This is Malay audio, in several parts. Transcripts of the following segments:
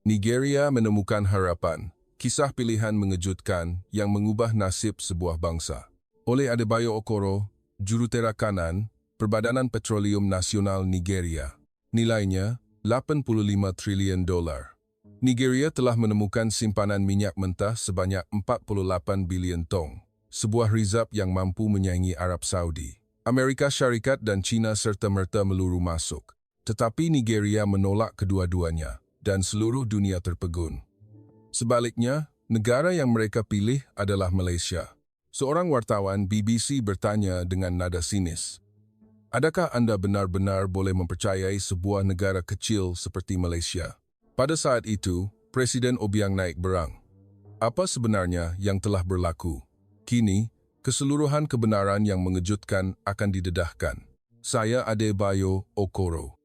Nigeria menemukan harapan, kisah pilihan mengejutkan yang mengubah nasib sebuah bangsa. Oleh Adebayo Okoro, jurutera kanan, Perbadanan Petroleum Nasional Nigeria. Nilainya $85 triliun. Nigeria telah menemukan simpanan minyak mentah sebanyak 48 bilion tong, sebuah rizab yang mampu menyaingi Arab Saudi, Amerika Syarikat dan China serta-merta meluru masuk. Tetapi Nigeria menolak kedua-duanya, dan seluruh dunia terpegun. Sebaliknya, negara yang mereka pilih adalah Malaysia. Seorang wartawan BBC bertanya dengan nada sinis, "Adakah Anda benar-benar boleh mempercayai sebuah negara kecil seperti Malaysia?" Pada saat itu, Presiden Obiang naik berang. Apa sebenarnya yang telah berlaku? Kini, keseluruhan kebenaran yang mengejutkan akan didedahkan. Saya Adebayo Okoro.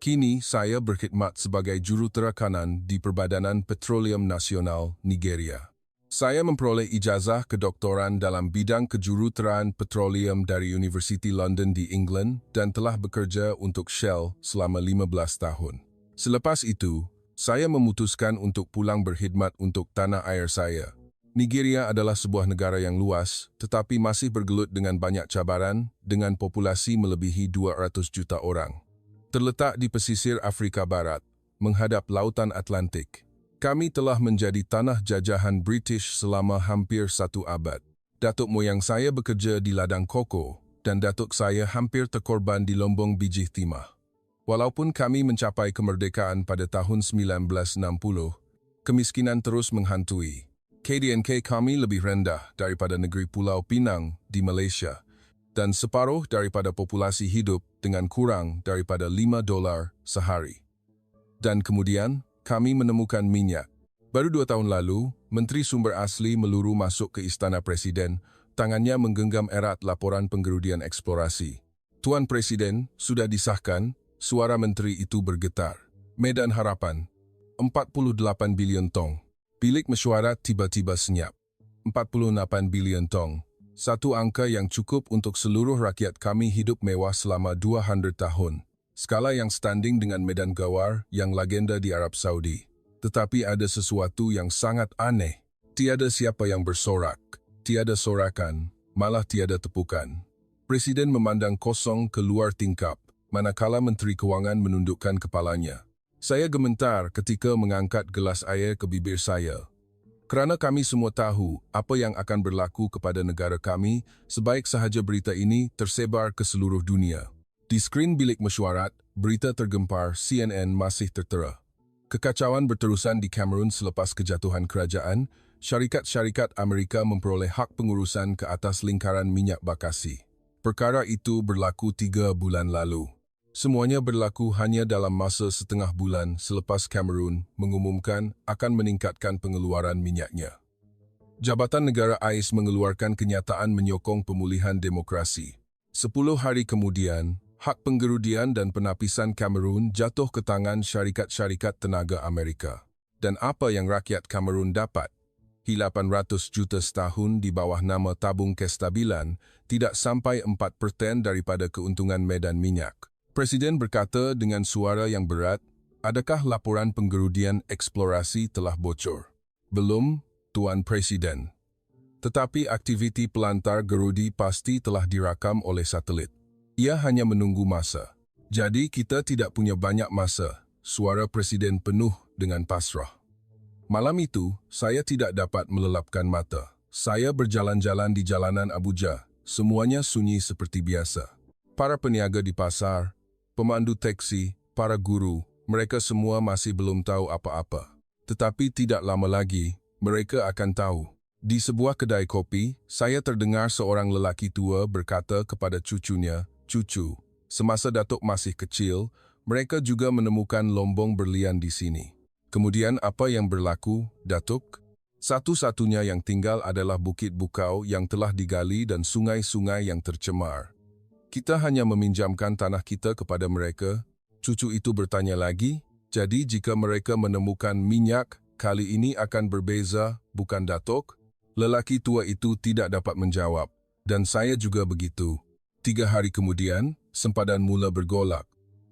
Kini saya berkhidmat sebagai jurutera kanan di Perbadanan Petroleum Nasional Nigeria. Saya memperoleh ijazah kedoktoran dalam bidang kejuruteraan petroleum dari University London di England dan telah bekerja untuk Shell selama 15 tahun. Selepas itu, saya memutuskan untuk pulang berkhidmat untuk tanah air saya. Nigeria adalah sebuah negara yang luas, tetapi masih bergelut dengan banyak cabaran dengan populasi melebihi 200 juta orang. Terletak di pesisir Afrika Barat, menghadap Lautan Atlantik. Kami telah menjadi tanah jajahan British selama hampir 1 abad. Datuk moyang saya bekerja di ladang koko, dan datuk saya hampir terkorban di lombong biji timah. Walaupun kami mencapai kemerdekaan pada tahun 1960, kemiskinan terus menghantui. KDNK kami lebih rendah daripada negeri Pulau Pinang di Malaysia, dan separuh daripada populasi hidup dengan kurang daripada $5 sehari. Dan kemudian, kami menemukan minyak. Baru 2 tahun lalu, Menteri Sumber Asli meluru masuk ke Istana Presiden, tangannya menggenggam erat laporan penggerudian eksplorasi. Tuan Presiden, sudah disahkan, suara menteri itu bergetar. Medan Harapan, 48 bilion tong. Bilik mesyuarat tiba-tiba senyap. 48 bilion tong. Satu angka yang cukup untuk seluruh rakyat kami hidup mewah selama 200 tahun. Skala yang standing dengan Medan Gawar yang legenda di Arab Saudi. Tetapi ada sesuatu yang sangat aneh. Tiada siapa yang bersorak. Tiada sorakan, malah tiada tepukan. Presiden memandang kosong keluar tingkap, manakala Menteri Kewangan menundukkan kepalanya. Saya gemetar ketika mengangkat gelas air ke bibir saya. Kerana kami semua tahu apa yang akan berlaku kepada negara kami sebaik sahaja berita ini tersebar ke seluruh dunia. Di skrin bilik mesyuarat, berita tergempar CNN masih tertera. Kekacauan berterusan di Kamerun selepas kejatuhan kerajaan, syarikat-syarikat Amerika memperoleh hak pengurusan ke atas lingkaran minyak bakasi. Perkara itu berlaku 3 bulan lalu. Semuanya berlaku hanya dalam masa setengah bulan selepas Kamerun mengumumkan akan meningkatkan pengeluaran minyaknya. Jabatan Negara AIS mengeluarkan kenyataan menyokong pemulihan demokrasi. 10 hari kemudian, hak penggerudian dan penapisan Kamerun jatuh ke tangan syarikat-syarikat tenaga Amerika. Dan apa yang rakyat Kamerun dapat? 800 juta setahun di bawah nama tabung kestabilan, tidak sampai 4% daripada keuntungan medan minyak. Presiden berkata dengan suara yang berat, "Adakah laporan penggerudian eksplorasi telah bocor?" "Belum, Tuan Presiden. Tetapi aktiviti pelantar gerudi pasti telah direkam oleh satelit. Ia hanya menunggu masa. Jadi kita tidak punya banyak masa." Suara Presiden penuh dengan pasrah. Malam itu, saya tidak dapat melelapkan mata. Saya berjalan-jalan di jalanan Abuja. Semuanya sunyi seperti biasa. Para peniaga di pasar, pemandu teksi, para guru, mereka semua masih belum tahu apa-apa. Tetapi tidak lama lagi, mereka akan tahu. Di sebuah kedai kopi, saya terdengar seorang lelaki tua berkata kepada cucunya, "Cucu, semasa Datuk masih kecil, mereka juga menemukan lombong berlian di sini." "Kemudian apa yang berlaku, Datuk?" "Satu-satunya yang tinggal adalah Bukit Bukau yang telah digali dan sungai-sungai yang tercemar. Kita hanya meminjamkan tanah kita kepada mereka." Cucu itu bertanya lagi, "Jadi jika mereka menemukan minyak, kali ini akan berbeza, bukan Datuk?" Lelaki tua itu tidak dapat menjawab, dan saya juga begitu. 3 hari kemudian, sempadan mula bergolak.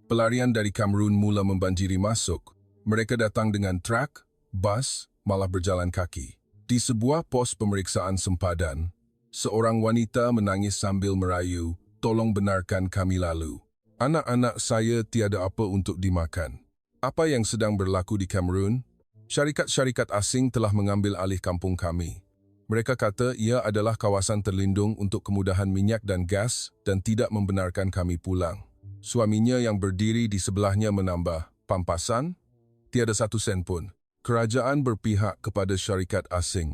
Pelarian dari Kamerun mula membanjiri masuk. Mereka datang dengan trak, bas, malah berjalan kaki. Di sebuah pos pemeriksaan sempadan, seorang wanita menangis sambil merayu, "Tolong benarkan kami lalu. Anak-anak saya tiada apa untuk dimakan." Apa yang sedang berlaku di Kamerun? Syarikat-syarikat asing telah mengambil alih kampung kami. Mereka kata ia adalah kawasan terlindung untuk kemudahan minyak dan gas dan tidak membenarkan kami pulang. Suaminya yang berdiri di sebelahnya menambah, "Pampasan? Tiada satu sen pun. Kerajaan berpihak kepada syarikat asing.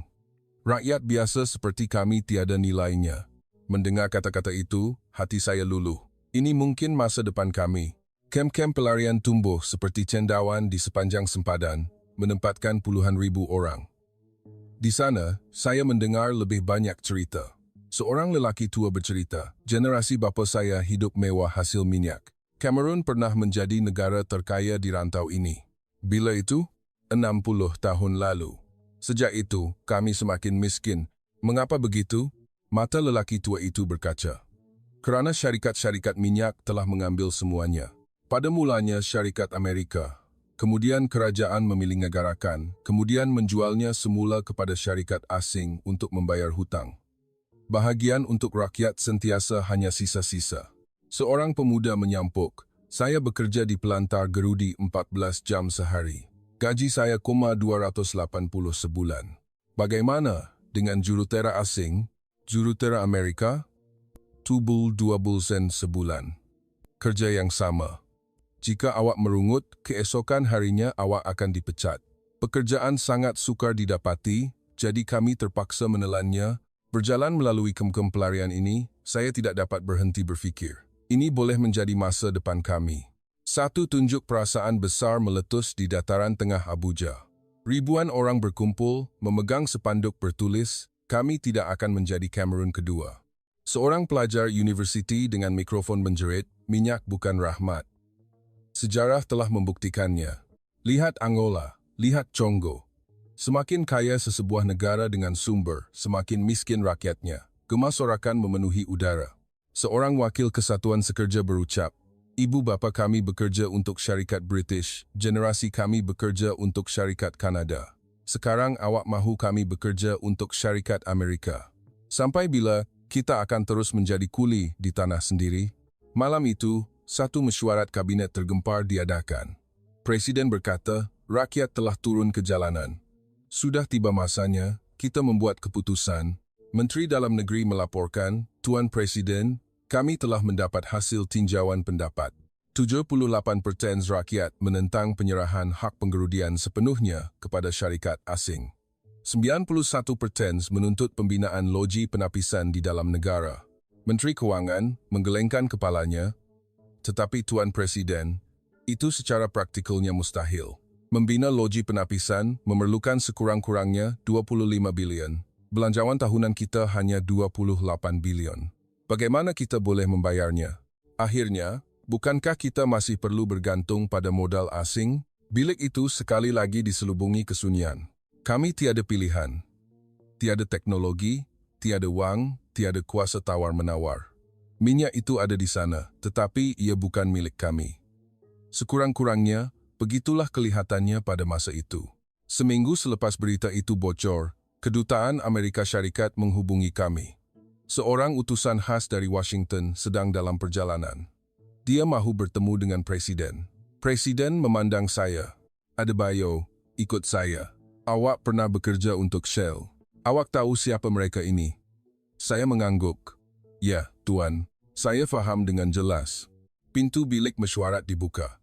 Rakyat biasa seperti kami tiada nilainya." Mendengar kata-kata itu, hati saya luluh. Ini mungkin masa depan kami. Kem-kem pelarian tumbuh seperti cendawan di sepanjang sempadan, menempatkan puluhan ribu orang. Di sana, saya mendengar lebih banyak cerita. Seorang lelaki tua bercerita, generasi bapa saya hidup mewah hasil minyak. Kamerun pernah menjadi negara terkaya di rantau ini. Bila itu? 60 tahun lalu. Sejak itu, kami semakin miskin. Mengapa begitu? Mata lelaki tua itu berkaca. Kerana syarikat-syarikat minyak telah mengambil semuanya. Pada mulanya syarikat Amerika, kemudian kerajaan memilih negarakan, kemudian menjualnya semula kepada syarikat asing untuk membayar hutang. Bahagian untuk rakyat sentiasa hanya sisa-sisa. Seorang pemuda menyampuk, "Saya bekerja di pelantar gerudi 14 jam sehari. Gaji saya 280 sebulan. Bagaimana dengan jurutera asing? Jurutera Amerika? 20 sen sebulan. Kerja yang sama. Jika awak merungut, keesokan harinya awak akan dipecat. Pekerjaan sangat sukar didapati, jadi kami terpaksa menelannya. Berjalan melalui kem-kem pelarian ini, saya tidak dapat berhenti berfikir. Ini boleh menjadi masa depan kami." Satu tunjuk perasaan besar meletus di dataran tengah Abuja. Ribuan orang berkumpul, memegang spanduk bertulis, "Kami tidak akan menjadi Kamerun kedua." Seorang pelajar universiti dengan mikrofon menjerit, "Minyak bukan rahmat." Sejarah telah membuktikannya. Lihat Angola, lihat Congo. Semakin kaya sesebuah negara dengan sumber, semakin miskin rakyatnya. Gemasorakan memenuhi udara. Seorang wakil kesatuan sekerja berucap, "Ibu bapa kami bekerja untuk syarikat British, generasi kami bekerja untuk syarikat Kanada. Sekarang awak mahu kami bekerja untuk syarikat Amerika. Sampai bila kita akan terus menjadi kuli di tanah sendiri?" Malam itu, satu mesyuarat kabinet tergempar diadakan. Presiden berkata, "Rakyat telah turun ke jalanan. Sudah tiba masanya, kita membuat keputusan." Menteri Dalam Negeri melaporkan, "Tuan Presiden, kami telah mendapat hasil tinjauan pendapat. 78% rakyat menentang penyerahan hak penggerudian sepenuhnya kepada syarikat asing. 91% menuntut pembinaan loji penapisan di dalam negara." Menteri Kewangan menggelengkan kepalanya, "Tetapi Tuan Presiden, itu secara praktikalnya mustahil. Membina loji penapisan memerlukan sekurang-kurangnya 25 bilion. Belanjawan tahunan kita hanya 28 bilion. Bagaimana kita boleh membayarnya? Akhirnya, bukankah kita masih perlu bergantung pada modal asing?" Bilik itu sekali lagi diselubungi kesunyian. Kami tiada pilihan. Tiada teknologi, tiada wang, tiada kuasa tawar-menawar. Minyak itu ada di sana, tetapi ia bukan milik kami. Sekurang-kurangnya, begitulah kelihatannya pada masa itu. Seminggu selepas berita itu bocor, Kedutaan Amerika Syarikat menghubungi kami. Seorang utusan khas dari Washington sedang dalam perjalanan. Dia mahu bertemu dengan Presiden. Presiden memandang saya. "Adebayo, ikut saya. Awak pernah bekerja untuk Shell. Awak tahu siapa mereka ini?" Saya mengangguk. "Ya, Tuan. Saya faham dengan jelas." Pintu bilik mesyuarat dibuka.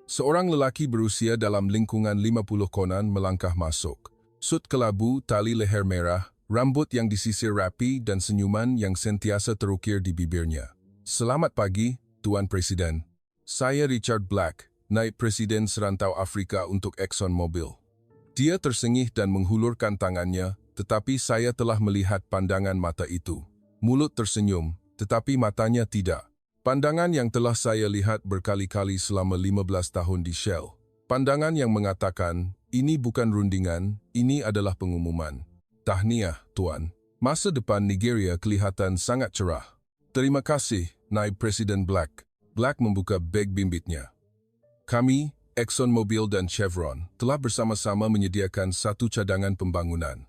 Seorang lelaki berusia dalam lingkungan 50 konan melangkah masuk. Sut kelabu, tali leher merah, rambut yang disisir rapi dan senyuman yang sentiasa terukir di bibirnya. "Selamat pagi, Tuan Presiden. Saya Richard Black, naib Presiden Serantau Afrika untuk ExxonMobil." Dia tersengih dan menghulurkan tangannya, tetapi saya telah melihat pandangan mata itu. Mulut tersenyum, tetapi matanya tidak. Pandangan yang telah saya lihat berkali-kali selama 15 tahun di Shell. Pandangan yang mengatakan, "Ini bukan rundingan, ini adalah pengumuman." "Tahniah, Tuan. Masa depan Nigeria kelihatan sangat cerah." "Terima kasih, Naib Presiden Black." Black membuka beg bimbitnya. "Kami, ExxonMobil dan Chevron telah bersama-sama menyediakan satu cadangan pembangunan.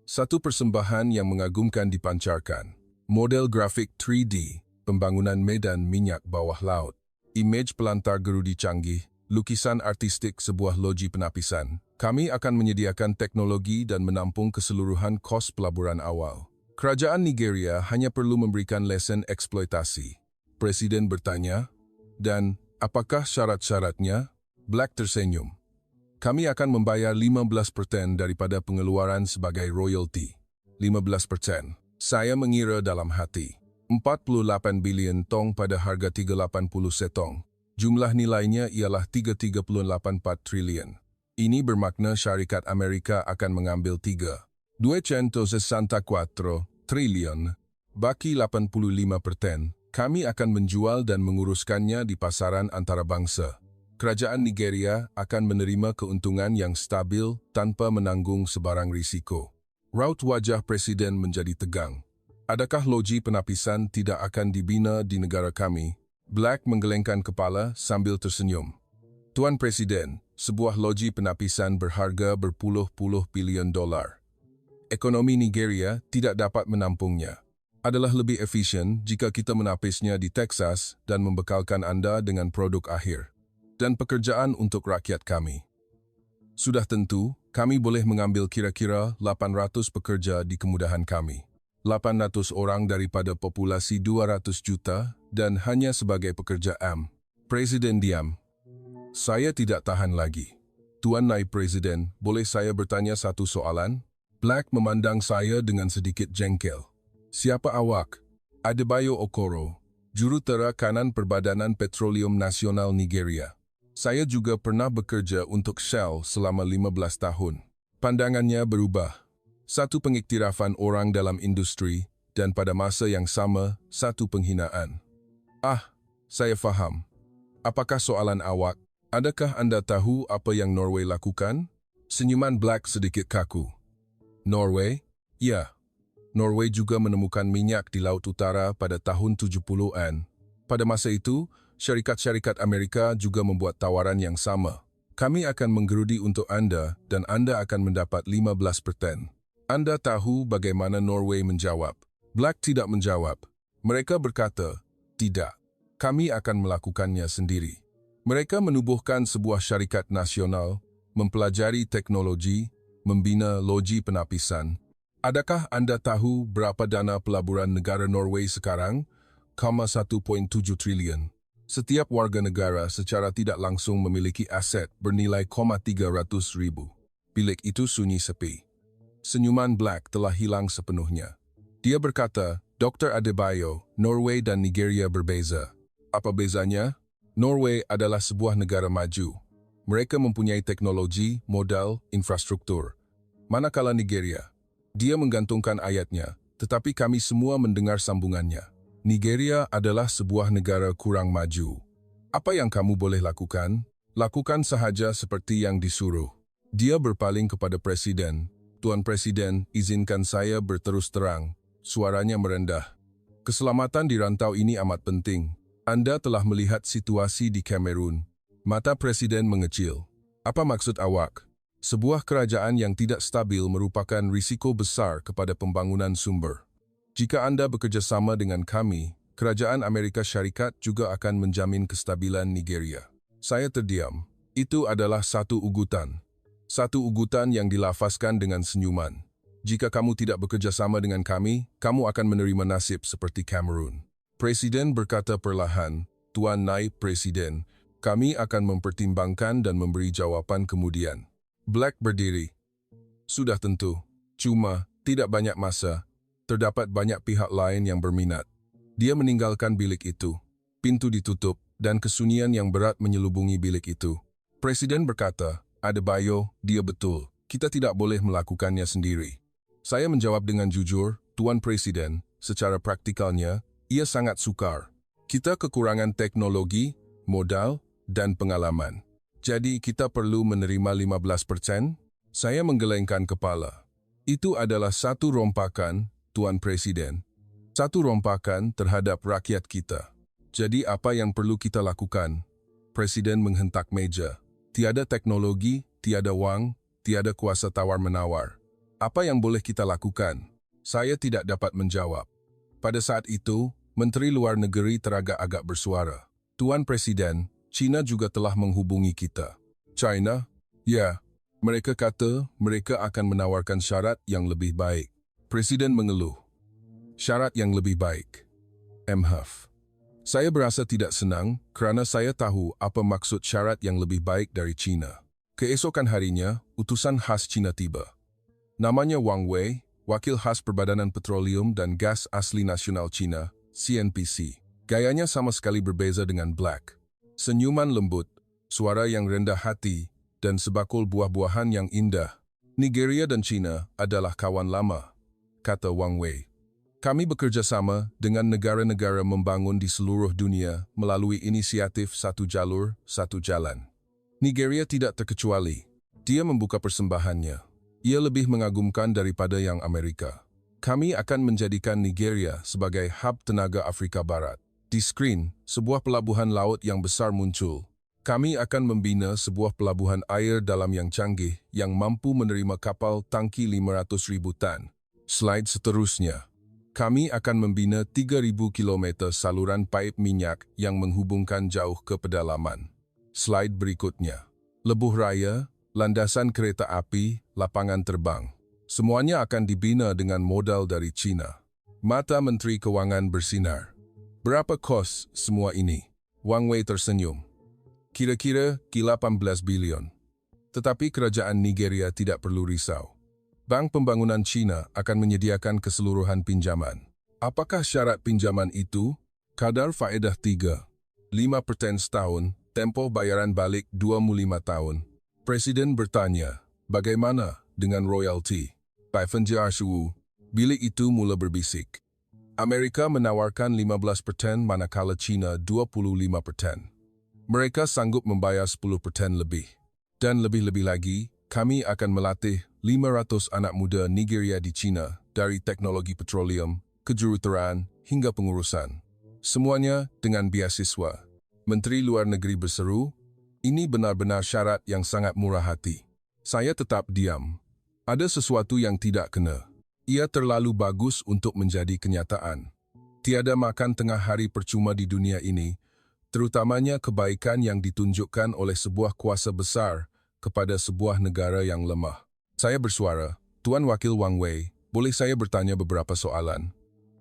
Satu persembahan yang mengagumkan dipancarkan. Model grafik 3D, pembangunan medan minyak bawah laut, imej pelantar gerudi canggih, lukisan artistik sebuah loji penapisan. Kami akan menyediakan teknologi dan menampung keseluruhan kos pelaburan awal. Kerajaan Nigeria hanya perlu memberikan lesen eksploitasi. Presiden bertanya, dan apakah syarat-syaratnya? Black tersenyum. Kami akan membayar 15% daripada pengeluaran sebagai royalty. 15%. Saya mengira dalam hati. 48 bilion tong pada harga 380 setong. Jumlah nilainya ialah 3,384 triliun. Ini bermakna syarikat Amerika akan mengambil 3,264 triliun. Baki 85%, kami akan menjual dan menguruskannya di pasaran antarabangsa. Kerajaan Nigeria akan menerima keuntungan yang stabil tanpa menanggung sebarang risiko. Raut wajah Presiden menjadi tegang. Adakah loji penapisan tidak akan dibina di negara kami? Black menggelengkan kepala sambil tersenyum. Tuan Presiden, sebuah loji penapisan berharga berpuluh-puluh bilion dolar. Ekonomi Nigeria tidak dapat menampungnya. Adalah lebih efisien jika kita menapisnya di Texas dan membekalkan Anda dengan produk akhir dan pekerjaan untuk rakyat kami. Sudah tentu, kami boleh mengambil kira-kira 800 pekerja di kemudahan kami. 800 orang daripada populasi 200 juta dan hanya sebagai pekerja AM. Presiden diam. Saya tidak tahan lagi. Tuan Naib Presiden, boleh saya bertanya satu soalan? Black memandang saya dengan sedikit jengkel. Siapa awak? Adebayo Okoro, Jurutera Kanan Perbadanan Petroleum Nasional Nigeria. Saya juga pernah bekerja untuk Shell selama 15 tahun. Pandangannya berubah. Satu pengiktirafan orang dalam industri dan pada masa yang sama, satu penghinaan. Saya faham. Apakah soalan awak? Adakah Anda tahu apa yang Norway lakukan? Senyuman Black sedikit kaku. Norway? Ya. Norway juga menemukan minyak di Laut Utara pada tahun 70-an. Pada masa itu, syarikat-syarikat Amerika juga membuat tawaran yang sama. Kami akan menggerudi untuk Anda dan Anda akan mendapat 15%. Anda tahu bagaimana Norway menjawab? Black tidak menjawab. Mereka berkata, tidak. Kami akan melakukannya sendiri. Mereka menubuhkan sebuah syarikat nasional, mempelajari teknologi, membina loji penapisan. Adakah Anda tahu berapa dana pelaburan negara Norway sekarang? 1,7 triliun. Setiap warga negara secara tidak langsung memiliki aset bernilai 300.000. Bilik itu sunyi sepi. Senyuman Black telah hilang sepenuhnya. Dia berkata, Dr. Adebayo, Norway dan Nigeria berbeza. Apa bezanya? Norway adalah sebuah negara maju. Mereka mempunyai teknologi, modal, infrastruktur. Manakala Nigeria, dia menggantungkan ayatnya, tetapi kami semua mendengar sambungannya. Nigeria adalah sebuah negara kurang maju. Apa yang kamu boleh lakukan? Lakukan sahaja seperti yang disuruh. Dia berpaling kepada Presiden. Tuan Presiden, izinkan saya berterus terang. Suaranya merendah. Keselamatan di rantau ini amat penting. Anda telah melihat situasi di Kamerun. Mata Presiden mengecil. Apa maksud awak? Sebuah kerajaan yang tidak stabil merupakan risiko besar kepada pembangunan sumber. Jika Anda bekerja sama dengan kami, Kerajaan Amerika Syarikat juga akan menjamin kestabilan Nigeria. Saya terdiam. Itu adalah satu ugutan. Satu ugutan yang dilafazkan dengan senyuman. Jika kamu tidak bekerja sama dengan kami, kamu akan menerima nasib seperti Kamerun. Presiden berkata perlahan, Tuan Naib Presiden, kami akan mempertimbangkan dan memberi jawaban kemudian. Black berdiri. Sudah tentu. Cuma, tidak banyak masa. Terdapat banyak pihak lain yang berminat. Dia meninggalkan bilik itu. Pintu ditutup dan kesunyian yang berat menyelubungi bilik itu. Presiden berkata, Adebayo, dia betul. Kita tidak boleh melakukannya sendiri. Saya menjawab dengan jujur, Tuan Presiden, secara praktikalnya, ia sangat sukar. Kita kekurangan teknologi, modal, dan pengalaman. Jadi kita perlu menerima 15%? Saya menggelengkan kepala. Itu adalah satu rompakan, Tuan Presiden. Satu rompakan terhadap rakyat kita. Jadi apa yang perlu kita lakukan? Presiden menghentak meja. Tiada teknologi, tiada wang, tiada kuasa tawar-menawar. Apa yang boleh kita lakukan? Saya tidak dapat menjawab. Pada saat itu, Menteri Luar Negeri teragak-agak bersuara. Tuan Presiden, China juga telah menghubungi kita. China? Ya, mereka kata mereka akan menawarkan syarat yang lebih baik. Presiden mengeluh. Syarat yang lebih baik. MHF. Saya berasa tidak senang kerana saya tahu apa maksud syarat yang lebih baik dari China. Keesokan harinya, utusan khas China tiba. Namanya Wang Wei, Wakil Khas Perbadanan Petroleum dan Gas Asli Nasional China, CNPC. Gayanya sama sekali berbeza dengan Black. Senyuman lembut, suara yang rendah hati, dan sebakul buah-buahan yang indah. Nigeria dan China adalah kawan lama, kata Wang Wei. Kami bekerja sama dengan negara-negara membangun di seluruh dunia melalui inisiatif Satu Jalur, Satu Jalan. Nigeria tidak terkecuali. Dia membuka persembahannya. Ia lebih mengagumkan daripada yang Amerika. Kami akan menjadikan Nigeria sebagai hub tenaga Afrika Barat. Di skrin, sebuah pelabuhan laut yang besar muncul. Kami akan membina sebuah pelabuhan air dalam yang canggih yang mampu menerima kapal tangki 500,000 tan. Slide seterusnya. Kami akan membina 3,000 km saluran paip minyak yang menghubungkan jauh ke pedalaman. Slide berikutnya. Lebuh raya, landasan kereta api, lapangan terbang. Semuanya akan dibina dengan modal dari China. Mata Menteri Keuangan bersinar. Berapa kos semua ini? Wang Wei tersenyum. Kira-kira 18 bilion. Tetapi kerajaan Nigeria tidak perlu risau. Bank Pembangunan China akan menyediakan keseluruhan pinjaman. Apakah syarat pinjaman itu? Kadar faedah 3,5% setahun, tempo bayaran balik 25 tahun. Presiden bertanya, bagaimana dengan royalti? Paifenja Arshu, bilik itu mula berbisik. Amerika menawarkan 15% manakala China 25%. Mereka sanggup membayar 10% lebih. Dan lebih-lebih lagi, kami akan melatih 500 anak muda Nigeria di China dari teknologi petroleum, kejuruteraan, hingga pengurusan. Semuanya dengan beasiswa. Menteri Luar Negeri berseru, ini benar-benar syarat yang sangat murah hati. Saya tetap diam. Ada sesuatu yang tidak kena. Ia terlalu bagus untuk menjadi kenyataan. Tiada makan tengah hari percuma di dunia ini, terutamanya kebaikan yang ditunjukkan oleh sebuah kuasa besar kepada sebuah negara yang lemah. Saya bersuara, Tuan Wakil Wang Wei, boleh saya bertanya beberapa soalan?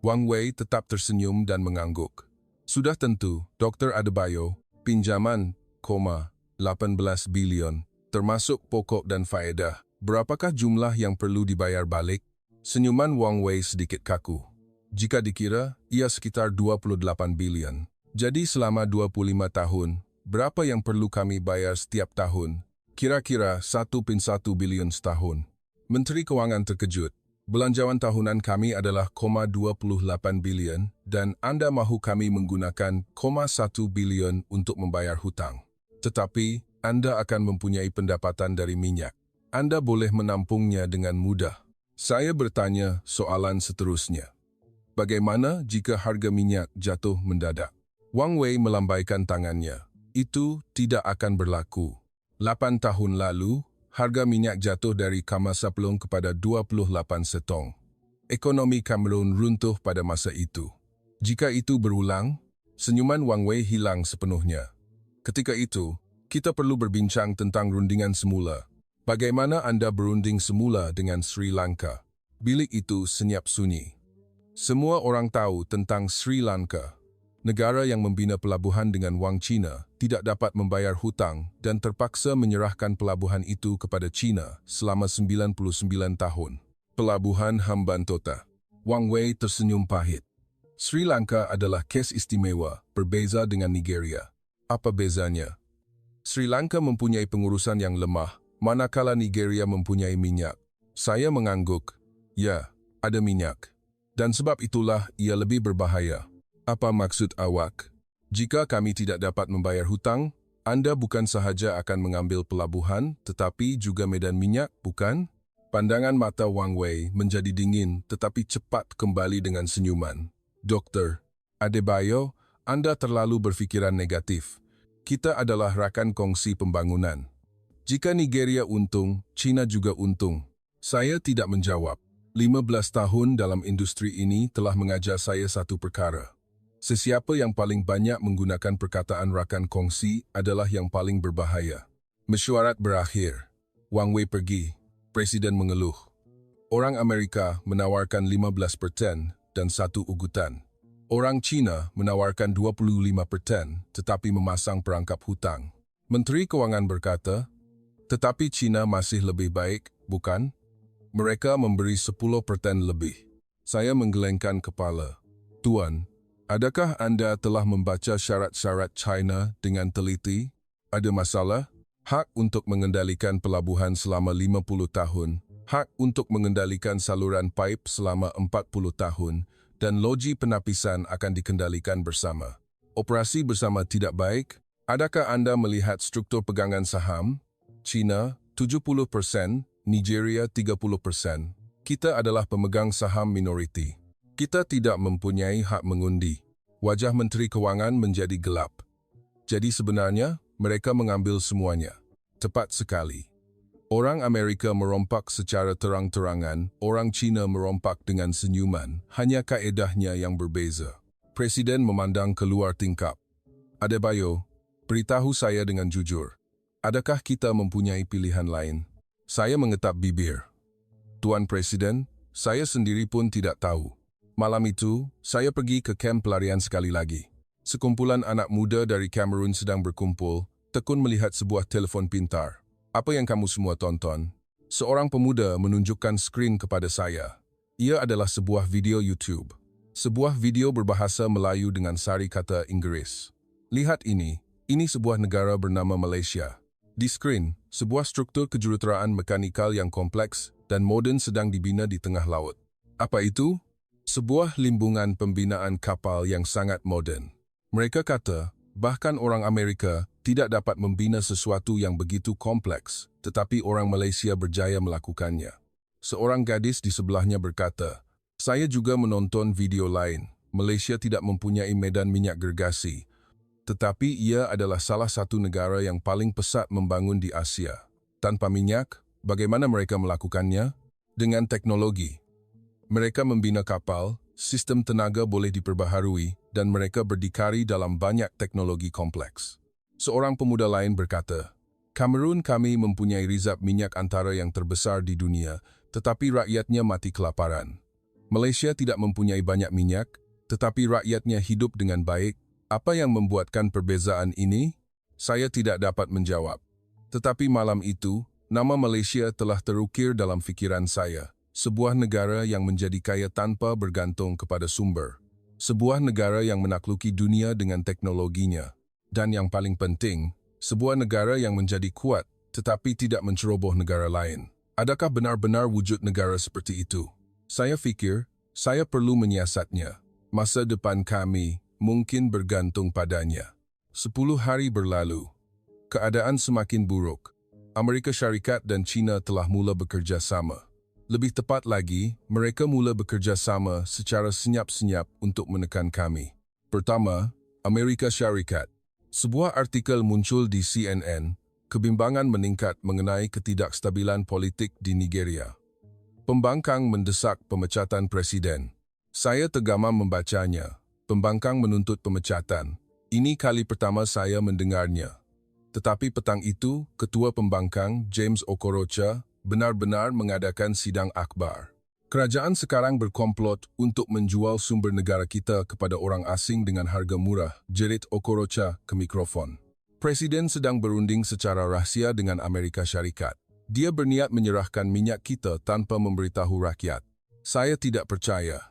Wang Wei tetap tersenyum dan mengangguk. Sudah tentu, Dr. Adebayo, pinjaman, 18 bilion, termasuk pokok dan faedah. Berapakah jumlah yang perlu dibayar balik? Senyuman Wang Wei sedikit kaku. Jika dikira, ia sekitar 28 bilion. Jadi selama 25 tahun, berapa yang perlu kami bayar setiap tahun? Kira-kira 1,1 bilion setahun. Menteri Keuangan terkejut. Belanjawan tahunan kami adalah 28 bilion dan Anda mahu kami menggunakan 1 bilion untuk membayar hutang. Tetapi, Anda akan mempunyai pendapatan dari minyak. Anda boleh menampungnya dengan mudah. Saya bertanya soalan seterusnya. Bagaimana jika harga minyak jatuh mendadak? Wang Wei melambaikan tangannya. Itu tidak akan berlaku. 8 tahun lalu, harga minyak jatuh dari Kamasaplong kepada 28 setong. Ekonomi Kamerun runtuh pada masa itu. Jika itu berulang, senyuman Wang Wei hilang sepenuhnya. Ketika itu, kita perlu berbincang tentang rundingan semula. Bagaimana Anda berunding semula dengan Sri Lanka? Bilik itu senyap sunyi. Semua orang tahu tentang Sri Lanka. Negara yang membina pelabuhan dengan wang Cina tidak dapat membayar hutang dan terpaksa menyerahkan pelabuhan itu kepada China selama 99 tahun. Pelabuhan Hambantota. Wang Wei tersenyum pahit. Sri Lanka adalah kes istimewa, berbeza dengan Nigeria. Apa bezanya? Sri Lanka mempunyai pengurusan yang lemah, manakala Nigeria mempunyai minyak. Saya mengangguk. Ya, ada minyak. Dan sebab itulah ia lebih berbahaya. Apa maksud awak? Jika kami tidak dapat membayar hutang, Anda bukan sahaja akan mengambil pelabuhan, tetapi juga medan minyak, bukan? Pandangan mata Wang Wei menjadi dingin tetapi cepat kembali dengan senyuman. Dr. Adebayo, Anda terlalu berfikiran negatif. Kita adalah rakan kongsi pembangunan. Jika Nigeria untung, China juga untung. Saya tidak menjawab. 15 tahun dalam industri ini telah mengajar saya satu perkara. Sesiapa yang paling banyak menggunakan perkataan rakan kongsi adalah yang paling berbahaya. Mesyuarat berakhir. Wang Wei pergi. Presiden mengeluh. Orang Amerika menawarkan 15% dan satu ugutan. Orang China menawarkan 25% tetapi memasang perangkap hutang. Menteri Keuangan berkata, tetapi China masih lebih baik, bukan? Mereka memberi 10% lebih. Saya menggelengkan kepala. Tuan, adakah Anda telah membaca syarat-syarat China dengan teliti? Ada masalah? Hak untuk mengendalikan pelabuhan selama 50 tahun, hak untuk mengendalikan saluran pipe selama 40 tahun, dan loji penapisan akan dikendalikan bersama. Operasi bersama tidak baik? Adakah Anda melihat struktur pegangan saham? China 70%, Nigeria 30%. Kita adalah pemegang saham minoriti. Kita tidak mempunyai hak mengundi. Wajah Menteri Keuangan menjadi gelap. Jadi sebenarnya, mereka mengambil semuanya. Tepat sekali. Orang Amerika merompak secara terang-terangan, orang China merompak dengan senyuman, hanya kaedahnya yang berbeza. Presiden memandang keluar tingkap. Adebayo, beritahu saya dengan jujur. Adakah kita mempunyai pilihan lain? Saya mengetap bibir. Tuan Presiden, saya sendiri pun tidak tahu. Malam itu, saya pergi ke kamp pelarian sekali lagi. Sekumpulan anak muda dari Kamerun sedang berkumpul, tekun melihat sebuah telefon pintar. Apa yang kamu semua tonton? Seorang pemuda menunjukkan skrin kepada saya. Ia adalah sebuah video YouTube. Sebuah video berbahasa Melayu dengan sari kata Inggris. Lihat ini sebuah negara bernama Malaysia. Di skrin, sebuah struktur kejuruteraan mekanikal yang kompleks dan moden sedang dibina di tengah laut. Apa itu? Sebuah limbungan pembinaan kapal yang sangat moden. Mereka kata, bahkan orang Amerika tidak dapat membina sesuatu yang begitu kompleks, tetapi orang Malaysia berjaya melakukannya. Seorang gadis di sebelahnya berkata, saya juga menonton video lain. Malaysia tidak mempunyai medan minyak gergasi, tetapi ia adalah salah satu negara yang paling pesat membangun di Asia. Tanpa minyak, bagaimana mereka melakukannya? Dengan teknologi. Mereka membina kapal, sistem tenaga boleh diperbaharui, dan mereka berdikari dalam banyak teknologi kompleks. Seorang pemuda lain berkata, Kamerun kami mempunyai rizab minyak antara yang terbesar di dunia, tetapi rakyatnya mati kelaparan. Malaysia tidak mempunyai banyak minyak, tetapi rakyatnya hidup dengan baik. Apa yang membuatkan perbezaan ini? Saya tidak dapat menjawab. Tetapi malam itu, nama Malaysia telah terukir dalam fikiran saya. Sebuah negara yang menjadi kaya tanpa bergantung kepada sumber. Sebuah negara yang menakluki dunia dengan teknologinya. Dan yang paling penting, sebuah negara yang menjadi kuat tetapi tidak menceroboh negara lain. Adakah benar-benar wujud negara seperti itu? Saya fikir, saya perlu menyiasatnya. Masa depan kami mungkin bergantung padanya. 10 hari berlalu. Keadaan semakin buruk. Amerika Syarikat dan China telah mula bekerja sama. Lebih tepat lagi, mereka mula bekerja sama secara senyap-senyap untuk menekan kami. Pertama, Amerika Syarikat. Sebuah artikel muncul di CNN, kebimbangan meningkat mengenai ketidakstabilan politik di Nigeria. Pembangkang mendesak pemecatan presiden. Saya tergamam membacanya. Pembangkang menuntut pemecatan. Ini kali pertama saya mendengarnya. Tetapi petang itu, Ketua Pembangkang, James Okorocha, benar-benar mengadakan sidang akbar. Kerajaan sekarang berkomplot untuk menjual sumber negara kita kepada orang asing dengan harga murah, jerit Okorocha ke mikrofon. Presiden sedang berunding secara rahsia dengan Amerika Syarikat. Dia berniat menyerahkan minyak kita tanpa memberitahu rakyat. Saya tidak percaya.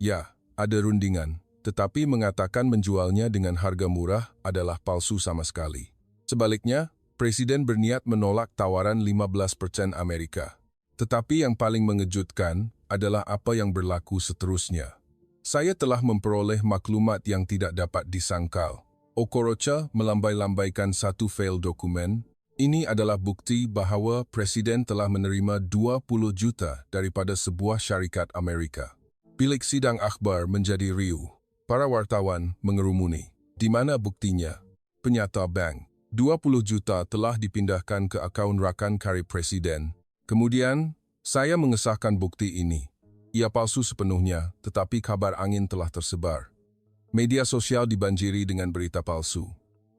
Ya, ada rundingan, tetapi mengatakan menjualnya dengan harga murah adalah palsu sama sekali. Sebaliknya, Presiden berniat menolak tawaran 15% Amerika. Tetapi yang paling mengejutkan adalah apa yang berlaku seterusnya. Saya telah memperoleh maklumat yang tidak dapat disangkal. Okorocha melambai-lambaikan satu fail dokumen. Ini adalah bukti bahawa Presiden telah menerima 20 juta daripada sebuah syarikat Amerika. Bilik sidang akhbar menjadi riuh. Para wartawan mengerumuni. Di mana buktinya? Penyata bank. 20 juta telah dipindahkan ke akaun rakan karib Presiden. Kemudian, saya mengesahkan bukti ini. Ia palsu sepenuhnya, tetapi kabar angin telah tersebar. Media sosial dibanjiri dengan berita palsu.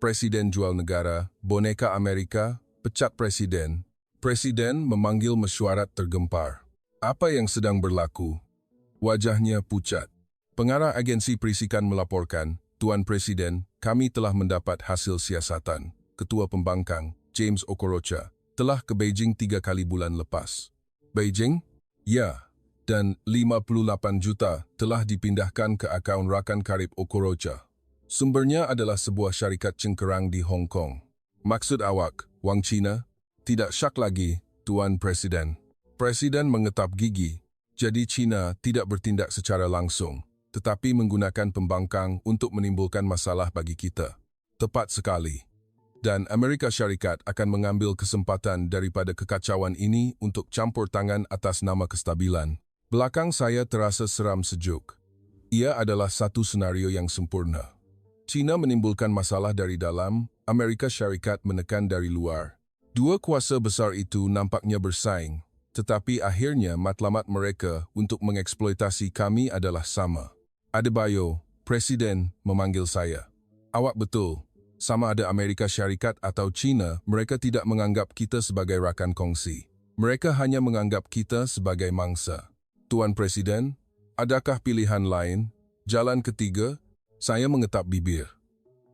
Presiden jual negara, boneka Amerika, pecat presiden. Presiden memanggil mesyuarat tergempar. Apa yang sedang berlaku? Wajahnya pucat. Pengarah agensi perisikan melaporkan, Tuan Presiden, kami telah mendapat hasil siasatan. Ketua Pembangkang, James Okorocha, telah ke Beijing 3 kali bulan lepas. Beijing? Ya. Dan 58 juta telah dipindahkan ke akaun rakan karib Okorocha. Sumbernya adalah sebuah syarikat cengkerang di Hong Kong. Maksud awak, wang Cina? Tidak syak lagi, Tuan Presiden. Presiden mengetap gigi. Jadi Cina tidak bertindak secara langsung, tetapi menggunakan pembangkang untuk menimbulkan masalah bagi kita. Tepat sekali. Dan Amerika Syarikat akan mengambil kesempatan daripada kekacauan ini untuk campur tangan atas nama kestabilan. Belakang saya terasa seram sejuk. Ia adalah satu senario yang sempurna. Cina menimbulkan masalah dari dalam, Amerika Syarikat menekan dari luar. Dua kuasa besar itu nampaknya bersaing, tetapi akhirnya matlamat mereka untuk mengeksploitasi kami adalah sama. Adebayo, Presiden, memanggil saya. Awak betul. Sama ada Amerika Syarikat atau Cina, mereka tidak menganggap kita sebagai rakan kongsi. Mereka hanya menganggap kita sebagai mangsa. Tuan Presiden, adakah pilihan lain? Jalan ketiga? Saya mengetap bibir.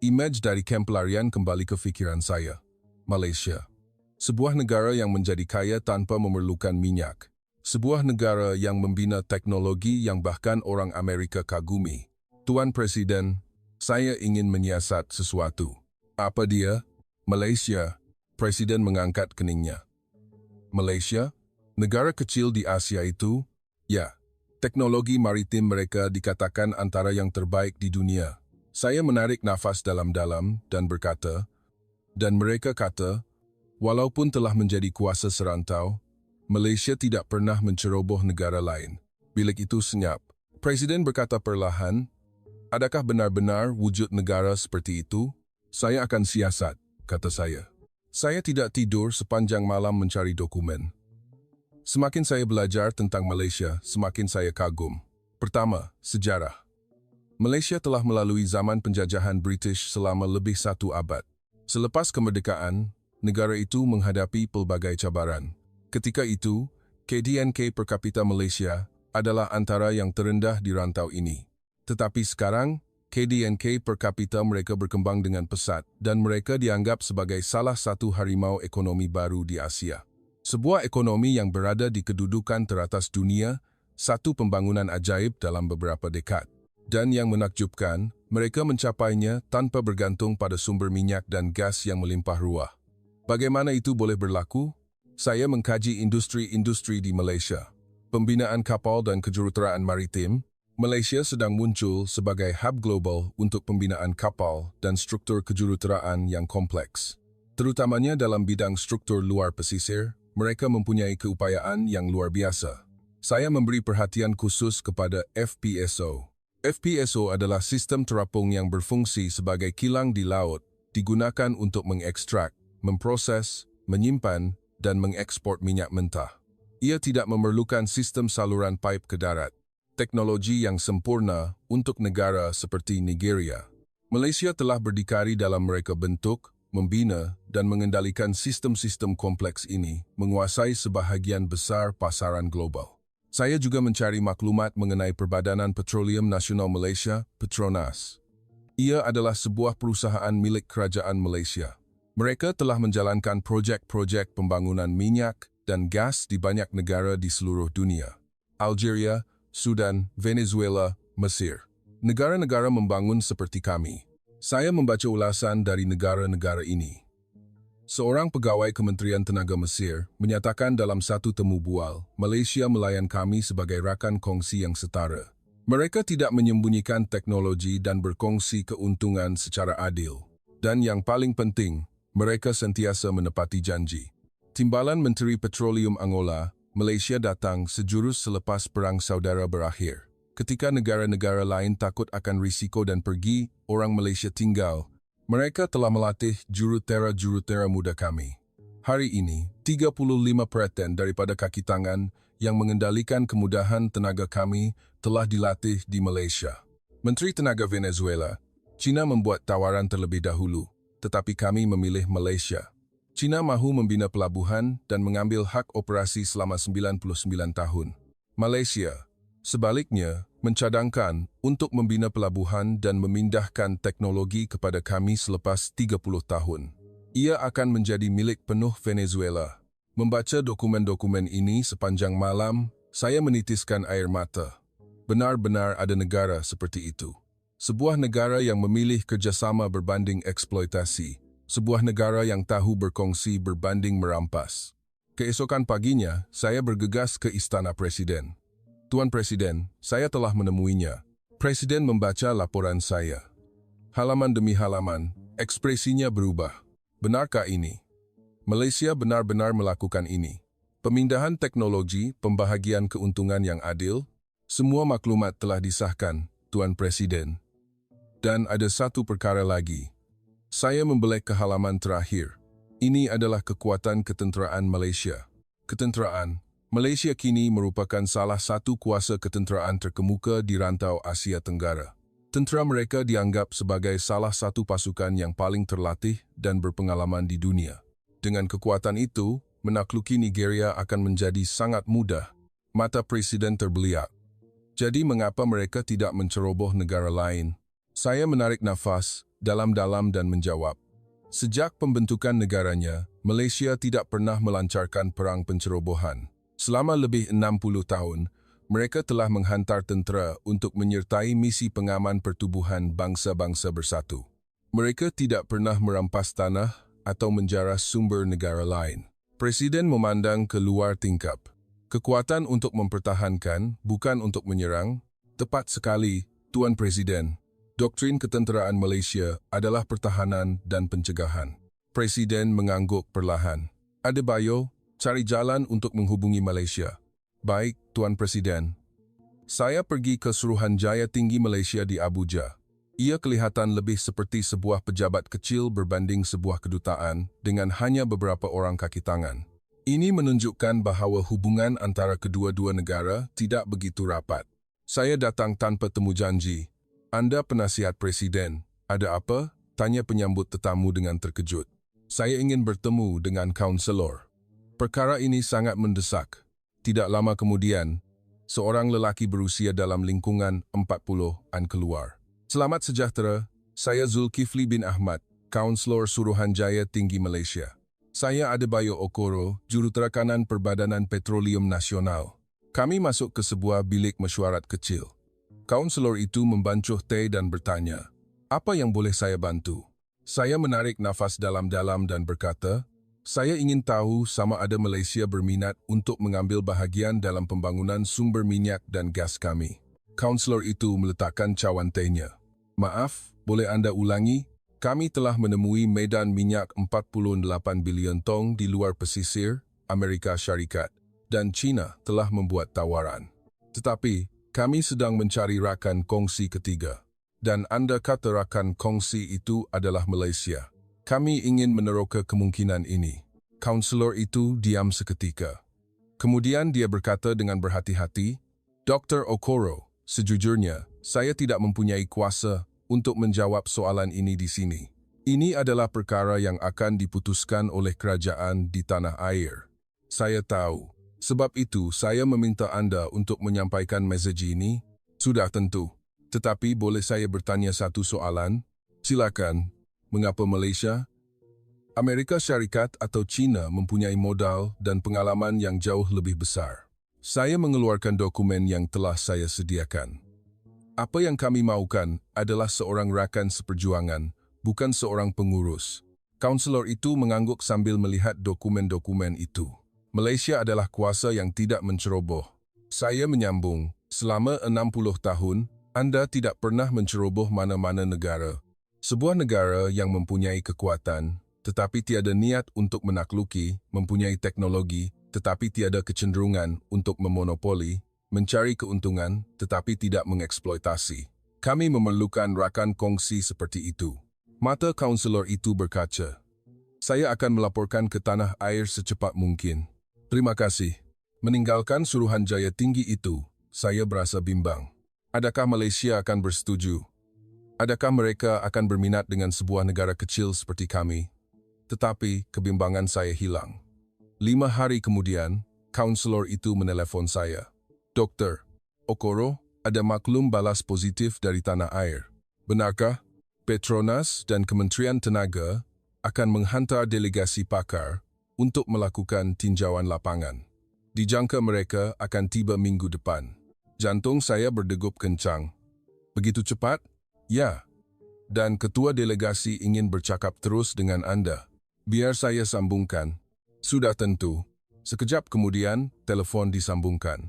Imej dari kamp pelarian kembali ke fikiran saya. Malaysia. Sebuah negara yang menjadi kaya tanpa memerlukan minyak. Sebuah negara yang membina teknologi yang bahkan orang Amerika kagumi. Tuan Presiden, saya ingin menyiasat sesuatu. Apa dia? Malaysia. Presiden mengangkat keningnya. Malaysia? Negara kecil di Asia itu? Ya. Teknologi maritim mereka dikatakan antara yang terbaik di dunia. Saya menarik nafas dalam-dalam dan berkata, dan mereka kata, walaupun telah menjadi kuasa serantau, Malaysia tidak pernah menceroboh negara lain. Bilik itu senyap. Presiden berkata perlahan, adakah benar-benar wujud negara seperti itu? Saya akan siasat, kata saya. Saya tidak tidur sepanjang malam mencari dokumen. Semakin saya belajar tentang Malaysia, semakin saya kagum. Pertama, sejarah. Malaysia telah melalui zaman penjajahan British selama lebih 1 abad. Selepas kemerdekaan, negara itu menghadapi pelbagai cabaran. Ketika itu, KDNK per kapita Malaysia adalah antara yang terendah di rantau ini. Tetapi sekarang, KDNK per kapita mereka berkembang dengan pesat dan mereka dianggap sebagai salah satu harimau ekonomi baru di Asia. Sebuah ekonomi yang berada di kedudukan teratas dunia, satu pembangunan ajaib dalam beberapa dekad. Dan yang menakjubkan, mereka mencapainya tanpa bergantung pada sumber minyak dan gas yang melimpah ruah. Bagaimana itu boleh berlaku? Saya mengkaji industri-industri di Malaysia. Pembinaan kapal dan kejuruteraan maritim. Malaysia sedang muncul sebagai hub global untuk pembinaan kapal dan struktur kejuruteraan yang kompleks. Terutamanya dalam bidang struktur luar pesisir, mereka mempunyai keupayaan yang luar biasa. Saya memberi perhatian khusus kepada FPSO. FPSO adalah sistem terapung yang berfungsi sebagai kilang di laut, digunakan untuk mengekstrak, memproses, menyimpan, dan mengekspor minyak mentah. Ia tidak memerlukan sistem saluran pipe ke darat. Teknologi yang sempurna untuk negara seperti Nigeria. Malaysia telah berdikari dalam mereka bentuk, membina, dan mengendalikan sistem-sistem kompleks ini, menguasai sebahagian besar pasaran global. Saya juga mencari maklumat mengenai Perbadanan Petroleum Nasional Malaysia, Petronas. Ia adalah sebuah perusahaan milik Kerajaan Malaysia. Mereka telah menjalankan projek-projek pembangunan minyak dan gas di banyak negara di seluruh dunia. Algeria, Sudan, Venezuela, Mesir. Negara-negara membangun seperti kami. Saya membaca ulasan dari negara-negara ini. Seorang pegawai Kementerian Tenaga Mesir menyatakan dalam satu temu bual, Malaysia melayan kami sebagai rakan kongsi yang setara. Mereka tidak menyembunyikan teknologi dan berkongsi keuntungan secara adil. Dan yang paling penting, mereka sentiasa menepati janji. Timbalan Menteri Petroleum Angola, Malaysia datang sejurus selepas Perang Saudara berakhir. Ketika negara-negara lain takut akan risiko dan pergi, orang Malaysia tinggal. Mereka telah melatih jurutera-jurutera muda kami. Hari ini, 35% daripada kaki tangan yang mengendalikan kemudahan tenaga kami telah dilatih di Malaysia. Menteri Tenaga Venezuela, China membuat tawaran terlebih dahulu, tetapi kami memilih Malaysia. China mahu membina pelabuhan dan mengambil hak operasi selama 99 tahun. Malaysia, sebaliknya, mencadangkan untuk membina pelabuhan dan memindahkan teknologi kepada kami selepas 30 tahun. Ia akan menjadi milik penuh Venezuela. Membaca dokumen-dokumen ini sepanjang malam, saya menitiskan air mata. Benar-benar ada negara seperti itu. Sebuah negara yang memilih kerjasama berbanding eksploitasi. Sebuah negara yang tahu berkongsi berbanding merampas. Keesokan paginya, saya bergegas ke Istana Presiden. Tuan Presiden, saya telah menemuinya. Presiden membaca laporan saya. Halaman demi halaman, ekspresinya berubah. Benarkah ini? Malaysia benar-benar melakukan ini. Pemindahan teknologi, pembahagian keuntungan yang adil, semua maklumat telah disahkan, Tuan Presiden. Dan ada satu perkara lagi. Saya membelek ke halaman terakhir. Ini adalah kekuatan ketenteraan Malaysia. Ketenteraan. Malaysia kini merupakan salah satu kuasa ketenteraan terkemuka di rantau Asia Tenggara. Tentera mereka dianggap sebagai salah satu pasukan yang paling terlatih dan berpengalaman di dunia. Dengan kekuatan itu, menakluki Nigeria akan menjadi sangat mudah. Mata Presiden terbeliak. Jadi mengapa mereka tidak menceroboh negara lain? Saya menarik nafas dalam-dalam dan menjawab. Sejak pembentukan negaranya, Malaysia tidak pernah melancarkan perang pencerobohan. Selama lebih 60 tahun, mereka telah menghantar tentera untuk menyertai misi pengaman pertubuhan bangsa-bangsa bersatu. Mereka tidak pernah merampas tanah atau menjaras sumber negara lain. Presiden memandang ke luar tingkap. Kekuatan untuk mempertahankan, bukan untuk menyerang. Tepat sekali, Tuan Presiden. Doktrin ketenteraan Malaysia adalah pertahanan dan pencegahan. Presiden mengangguk perlahan. Adebayo, cari jalan untuk menghubungi Malaysia. Baik, Tuan Presiden. Saya pergi ke Suruhanjaya Tinggi Malaysia di Abuja. Ia kelihatan lebih seperti sebuah pejabat kecil berbanding sebuah kedutaan dengan hanya beberapa orang kaki tangan. Ini menunjukkan bahawa hubungan antara kedua-dua negara tidak begitu rapat. Saya datang tanpa temu janji. Anda penasihat Presiden, ada apa? Tanya penyambut tetamu dengan terkejut. Saya ingin bertemu dengan kaunselor. Perkara ini sangat mendesak. Tidak lama kemudian, seorang lelaki berusia dalam lingkungan 40-an keluar. Selamat sejahtera, saya Zulkifli bin Ahmad, kaunselor Suruhanjaya Tinggi Malaysia. Saya Adebayo Okoro, jurutera kanan Perbadanan Petroleum Nasional. Kami masuk ke sebuah bilik mesyuarat kecil. Kaunselor itu membancuh teh dan bertanya, apa yang boleh saya bantu? Saya menarik nafas dalam-dalam dan berkata, saya ingin tahu sama ada Malaysia berminat untuk mengambil bahagian dalam pembangunan sumber minyak dan gas kami. Kaunselor itu meletakkan cawan tehnya. Maaf, boleh anda ulangi? Kami telah menemui medan minyak 48 bilion tong di luar pesisir, Amerika Syarikat, dan China telah membuat tawaran. Tetapi, kami sedang mencari rakan kongsi ketiga. Dan anda kata rakan kongsi itu adalah Malaysia. Kami ingin meneroka kemungkinan ini. Kaunselor itu diam seketika. Kemudian dia berkata dengan berhati-hati, Dr. Okoro, sejujurnya, saya tidak mempunyai kuasa untuk menjawab soalan ini di sini. Ini adalah perkara yang akan diputuskan oleh kerajaan di tanah air. Saya tahu. Sebab itu, saya meminta anda untuk menyampaikan mesej ini. Sudah tentu. Tetapi boleh saya bertanya satu soalan? Silakan. Mengapa Malaysia? Amerika Syarikat atau China mempunyai modal dan pengalaman yang jauh lebih besar. Saya mengeluarkan dokumen yang telah saya sediakan. Apa yang kami maukan adalah seorang rakan seperjuangan, bukan seorang pengurus. Kaunselor itu mengangguk sambil melihat dokumen-dokumen itu. Malaysia adalah kuasa yang tidak menceroboh. Saya menyambung, selama 60 tahun, anda tidak pernah menceroboh mana-mana negara. Sebuah negara yang mempunyai kekuatan, tetapi tiada niat untuk menakluki, mempunyai teknologi, tetapi tiada kecenderungan untuk memonopoli, mencari keuntungan, tetapi tidak mengeksploitasi. Kami memerlukan rakan kongsi seperti itu. Mata kaunselor itu berkaca. Saya akan melaporkan ke tanah air secepat mungkin. Terima kasih. Meninggalkan Suruhanjaya tinggi itu, saya berasa bimbang. Adakah Malaysia akan bersetuju? Adakah mereka akan berminat dengan sebuah negara kecil seperti kami? Tetapi kebimbangan saya hilang. 5 hari kemudian, kaunselor itu menelpon saya. Doktor, Okoro, ada maklum balas positif dari tanah air. Benarkah? Petronas dan Kementerian Tenaga akan menghantar delegasi pakar untuk melakukan tinjauan lapangan. Dijangka mereka akan tiba minggu depan. Jantung saya berdegup kencang. Begitu cepat? Ya. Dan ketua delegasi ingin bercakap terus dengan Anda. Biar saya sambungkan. Sudah tentu. Sekejap kemudian, telefon disambungkan.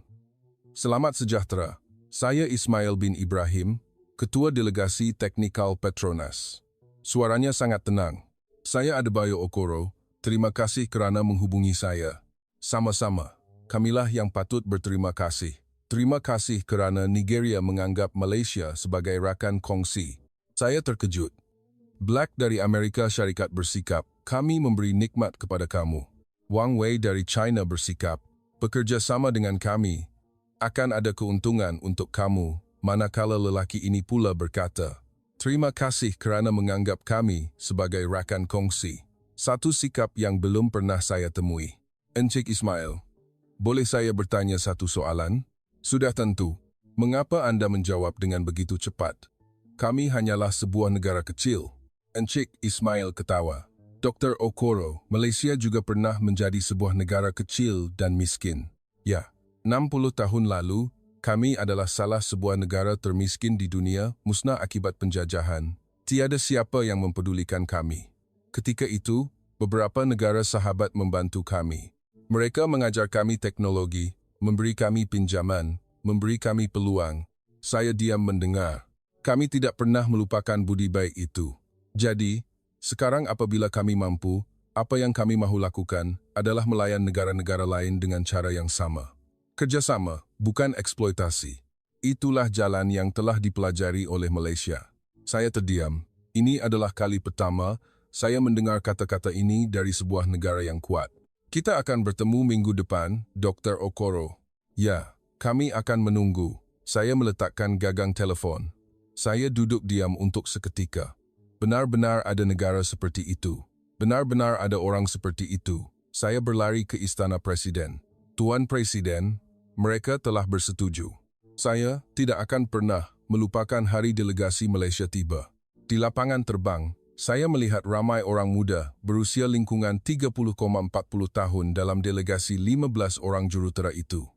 Selamat sejahtera. Saya Ismail bin Ibrahim, ketua delegasi teknikal Petronas. Suaranya sangat tenang. Saya Adebayo Okoro. Terima kasih kerana menghubungi saya. Sama-sama. Kamilah yang patut berterima kasih. Terima kasih kerana Nigeria menganggap Malaysia sebagai rakan kongsi. Saya terkejut. Black dari Amerika Syarikat bersikap, kami memberi nikmat kepada kamu. Wang Wei dari China bersikap, bekerja sama dengan kami. Akan ada keuntungan untuk kamu, manakala lelaki ini pula berkata, terima kasih kerana menganggap kami sebagai rakan kongsi. Satu sikap yang belum pernah saya temui. Encik Ismail, boleh saya bertanya satu soalan? Sudah tentu. Mengapa Anda menjawab dengan begitu cepat? Kami hanyalah sebuah negara kecil. Encik Ismail ketawa. Dr. Okoro, Malaysia juga pernah menjadi sebuah negara kecil dan miskin. Ya, 60 tahun lalu, kami adalah salah sebuah negara termiskin di dunia musnah akibat penjajahan. Tiada siapa yang mempedulikan kami. Ketika itu, beberapa negara sahabat membantu kami. Mereka mengajar kami teknologi, memberi kami pinjaman, memberi kami peluang. Saya diam mendengar. Kami tidak pernah melupakan budi baik itu. Jadi, sekarang apabila kami mampu, apa yang kami mahu lakukan adalah melayan negara-negara lain dengan cara yang sama. Kerjasama, bukan eksploitasi. Itulah jalan yang telah dipelajari oleh Malaysia. Saya terdiam. Ini adalah kali pertama saya mendengar kata-kata ini dari sebuah negara yang kuat. Kita akan bertemu minggu depan, Dr. Okoro. Ya, kami akan menunggu. Saya meletakkan gagang telefon. Saya duduk diam untuk seketika. Benar-benar ada negara seperti itu. Benar-benar ada orang seperti itu. Saya berlari ke istana Presiden. Tuan Presiden, mereka telah bersetuju. Saya tidak akan pernah melupakan hari delegasi Malaysia tiba. Di lapangan terbang, saya melihat ramai orang muda berusia lingkungan 30,40 tahun dalam delegasi 15 orang jurutera itu.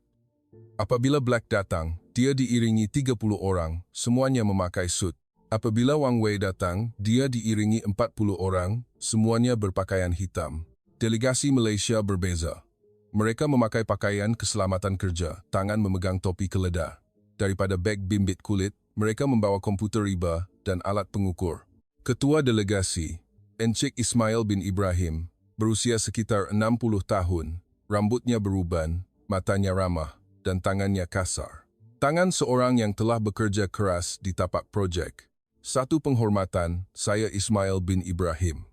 Apabila Black datang, dia diiringi 30 orang, semuanya memakai suit. Apabila Wang Wei datang, dia diiringi 40 orang, semuanya berpakaian hitam. Delegasi Malaysia berbeza. Mereka memakai pakaian keselamatan kerja, tangan memegang topi keledar. Daripada beg bimbit kulit, mereka membawa komputer riba dan alat pengukur. Ketua delegasi, Encik Ismail bin Ibrahim, berusia sekitar 60 tahun, rambutnya beruban, matanya ramah, dan tangannya kasar. Tangan seorang yang telah bekerja keras di tapak projek. Satu penghormatan, saya Ismail bin Ibrahim.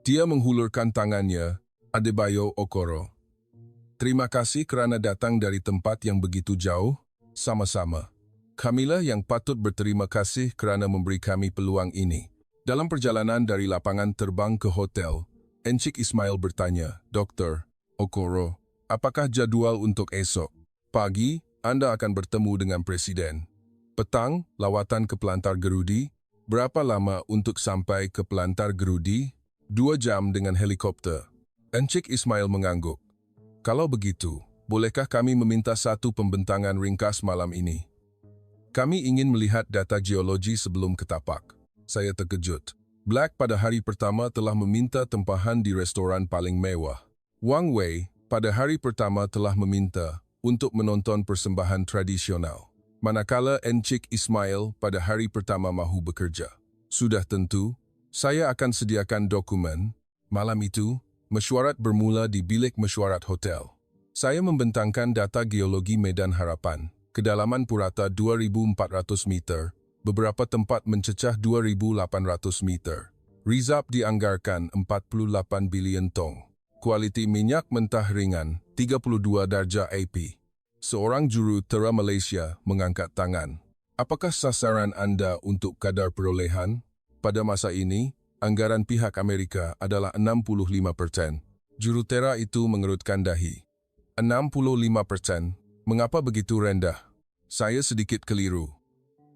Dia menghulurkan tangannya, Adebayo Okoro. Terima kasih kerana datang dari tempat yang begitu jauh. Sama-sama. Kamilah yang patut berterima kasih kerana memberi kami peluang ini. Dalam perjalanan dari lapangan terbang ke hotel, Encik Ismail bertanya, Dr. Okoro, apakah jadual untuk esok? Pagi, Anda akan bertemu dengan Presiden. Petang, lawatan ke Pelantar Gerudi. Berapa lama untuk sampai ke Pelantar Gerudi? 2 jam dengan helikopter. Encik Ismail mengangguk. Kalau begitu, bolehkah kami meminta satu pembentangan ringkas malam ini? Kami ingin melihat data geologi sebelum ke tapak. Saya terkejut. Black pada hari pertama telah meminta tempahan di restoran paling mewah. Wang Wei pada hari pertama telah meminta untuk menonton persembahan tradisional. Manakala Encik Ismail pada hari pertama mahu bekerja. Sudah tentu, saya akan sediakan dokumen. Malam itu, mesyuarat bermula di bilik mesyuarat hotel. Saya membentangkan data geologi Medan Harapan. Kedalaman purata 2.400 meter, beberapa tempat mencecah 2.800 meter. Rizab dianggarkan 48 bilion tong. Kualiti minyak mentah ringan 32 darjah AP. Seorang jurutera Malaysia mengangkat tangan. Apakah sasaran anda untuk kadar perolehan? Pada masa ini, anggaran pihak Amerika adalah 65%. Jurutera itu mengerutkan dahi. 65%? Mengapa begitu rendah? Saya sedikit keliru.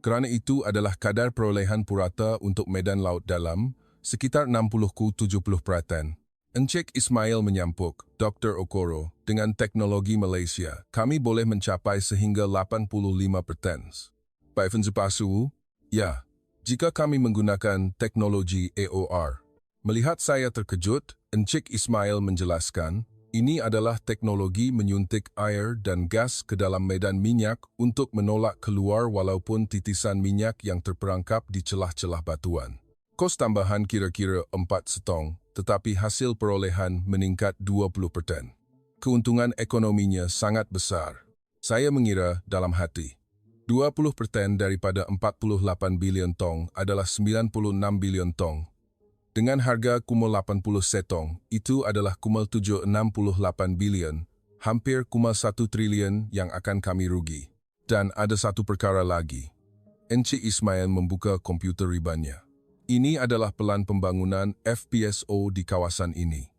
Kerana itu adalah kadar perolehan purata untuk medan laut dalam, sekitar 60-70%. Encik Ismail menyampuk, Dr. Okoro, dengan teknologi Malaysia, kami boleh mencapai sehingga 85%. Pak Pasu, ya, jika kami menggunakan teknologi AOR. Melihat saya terkejut, Encik Ismail menjelaskan, ini adalah teknologi menyuntik air dan gas ke dalam medan minyak untuk menolak keluar walaupun titisan minyak yang terperangkap di celah-celah batuan. Kos tambahan kira-kira 4 setong, tetapi hasil perolehan meningkat 20%. Keuntungan ekonominya sangat besar. Saya mengira dalam hati. 20% daripada 48 bilion tong adalah 96 bilion tong. Dengan harga kumul 80 setong, itu adalah kumul 768 bilion, hampir kumul 1 trilion yang akan kami rugi. Dan ada satu perkara lagi. Encik Ismail membuka komputer ribannya. Ini adalah pelan pembangunan FPSO di kawasan ini.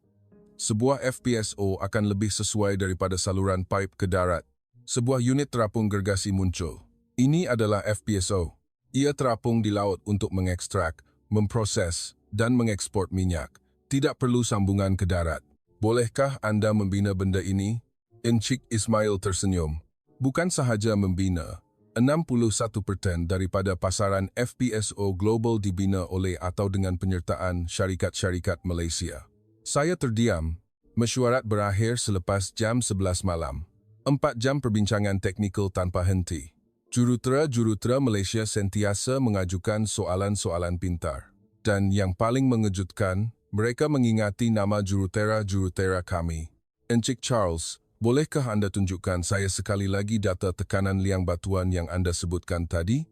Sebuah FPSO akan lebih sesuai daripada saluran pipe ke darat. Sebuah unit terapung gergasi muncul. Ini adalah FPSO. Ia terapung di laut untuk mengekstrak, memproses, dan mengekspor minyak. Tidak perlu sambungan ke darat. Bolehkah anda membina benda ini? Encik Ismail tersenyum. Bukan sahaja membina. 61% daripada pasaran FPSO global dibina oleh atau dengan penyertaan syarikat-syarikat Malaysia. Saya terdiam. Mesyuarat berakhir selepas jam 11 malam. 4 jam perbincangan teknikal tanpa henti. Jurutera-jurutera Malaysia sentiasa mengajukan soalan-soalan pintar. Dan yang paling mengejutkan, mereka mengingati nama jurutera-jurutera kami. Encik Charles, bolehkah anda tunjukkan saya sekali lagi data tekanan liang batuan yang anda sebutkan tadi?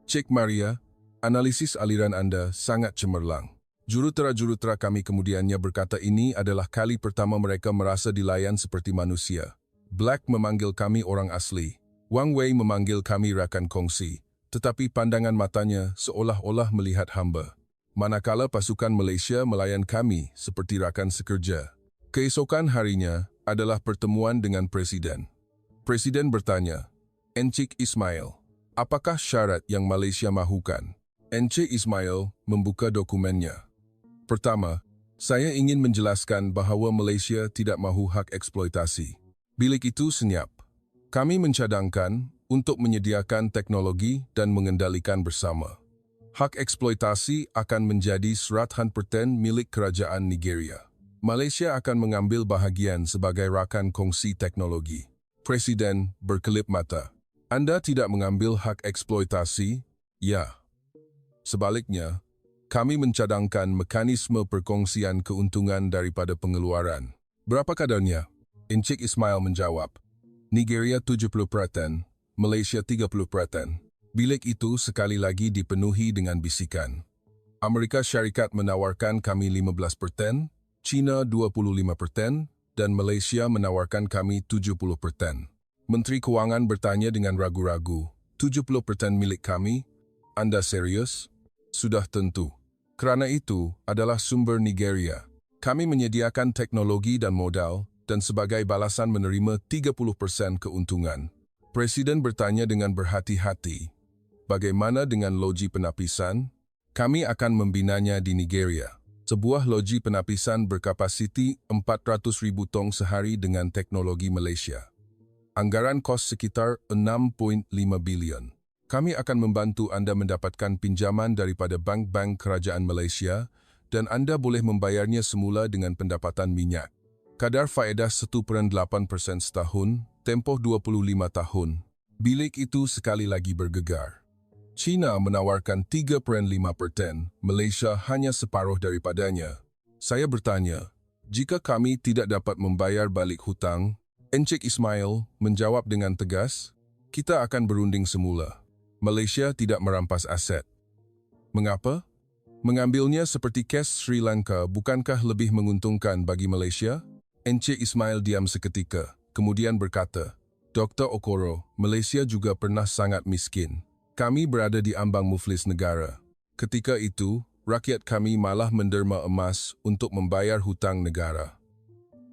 Cik Maria, analisis aliran anda sangat cemerlang. Jurutera-jurutera kami kemudiannya berkata ini adalah kali pertama mereka merasa dilayan seperti manusia. Black memanggil kami orang asli. Wang Wei memanggil kami rakan kongsi. Tetapi pandangan matanya seolah-olah melihat hamba. Manakala pasukan Malaysia melayan kami seperti rakan sekerja. Keesokan harinya adalah pertemuan dengan Presiden. Presiden bertanya, Encik Ismail, apakah syarat yang Malaysia mahukan? Encik Ismail membuka dokumennya. Pertama, saya ingin menjelaskan bahawa Malaysia tidak mahu hak eksploitasi. Bilik itu senyap. Kami mencadangkan untuk menyediakan teknologi dan mengendalikan bersama. Hak eksploitasi akan menjadi 100% milik kerajaan Nigeria. Malaysia akan mengambil bahagian sebagai rakan kongsi teknologi. Presiden berkelip mata. Anda tidak mengambil hak eksploitasi? Ya. Sebaliknya, kami mencadangkan mekanisme perkongsian keuntungan daripada pengeluaran. Berapa kadarnya? Encik Ismail menjawab. Nigeria 70%, Malaysia 30%. Bilik itu sekali lagi dipenuhi dengan bisikan. Amerika Syarikat menawarkan kami 15%, China 25%, dan Malaysia menawarkan kami 70%. Menteri Kewangan bertanya dengan ragu-ragu, 70% milik kami? Anda serius? Sudah tentu. Kerana itu adalah sumber Nigeria. Kami menyediakan teknologi dan modal, dan sebagai balasan menerima 30% keuntungan. Presiden bertanya dengan berhati-hati, bagaimana dengan loji penapisan? Kami akan membinanya di Nigeria. Sebuah loji penapisan berkapasiti 400,000 tong sehari dengan teknologi Malaysia. Anggaran kos sekitar 6.5 bilion. Kami akan membantu anda mendapatkan pinjaman daripada bank-bank kerajaan Malaysia dan anda boleh membayarnya semula dengan pendapatan minyak. Kadar faedah 1.8% setahun, tempoh 25 tahun. Bilik itu sekali lagi bergegar. China menawarkan 3.5%, Malaysia hanya separuh daripadanya. Saya bertanya, jika kami tidak dapat membayar balik hutang, Encik Ismail menjawab dengan tegas, kita akan berunding semula. Malaysia tidak merampas aset. Mengapa? Mengambilnya seperti kes Sri Lanka bukankah lebih menguntungkan bagi Malaysia? Encik Ismail diam seketika, kemudian berkata, Dr. Okoro, Malaysia juga pernah sangat miskin. Kami berada di ambang muflis negara. Ketika itu, rakyat kami malah menderma emas untuk membayar hutang negara.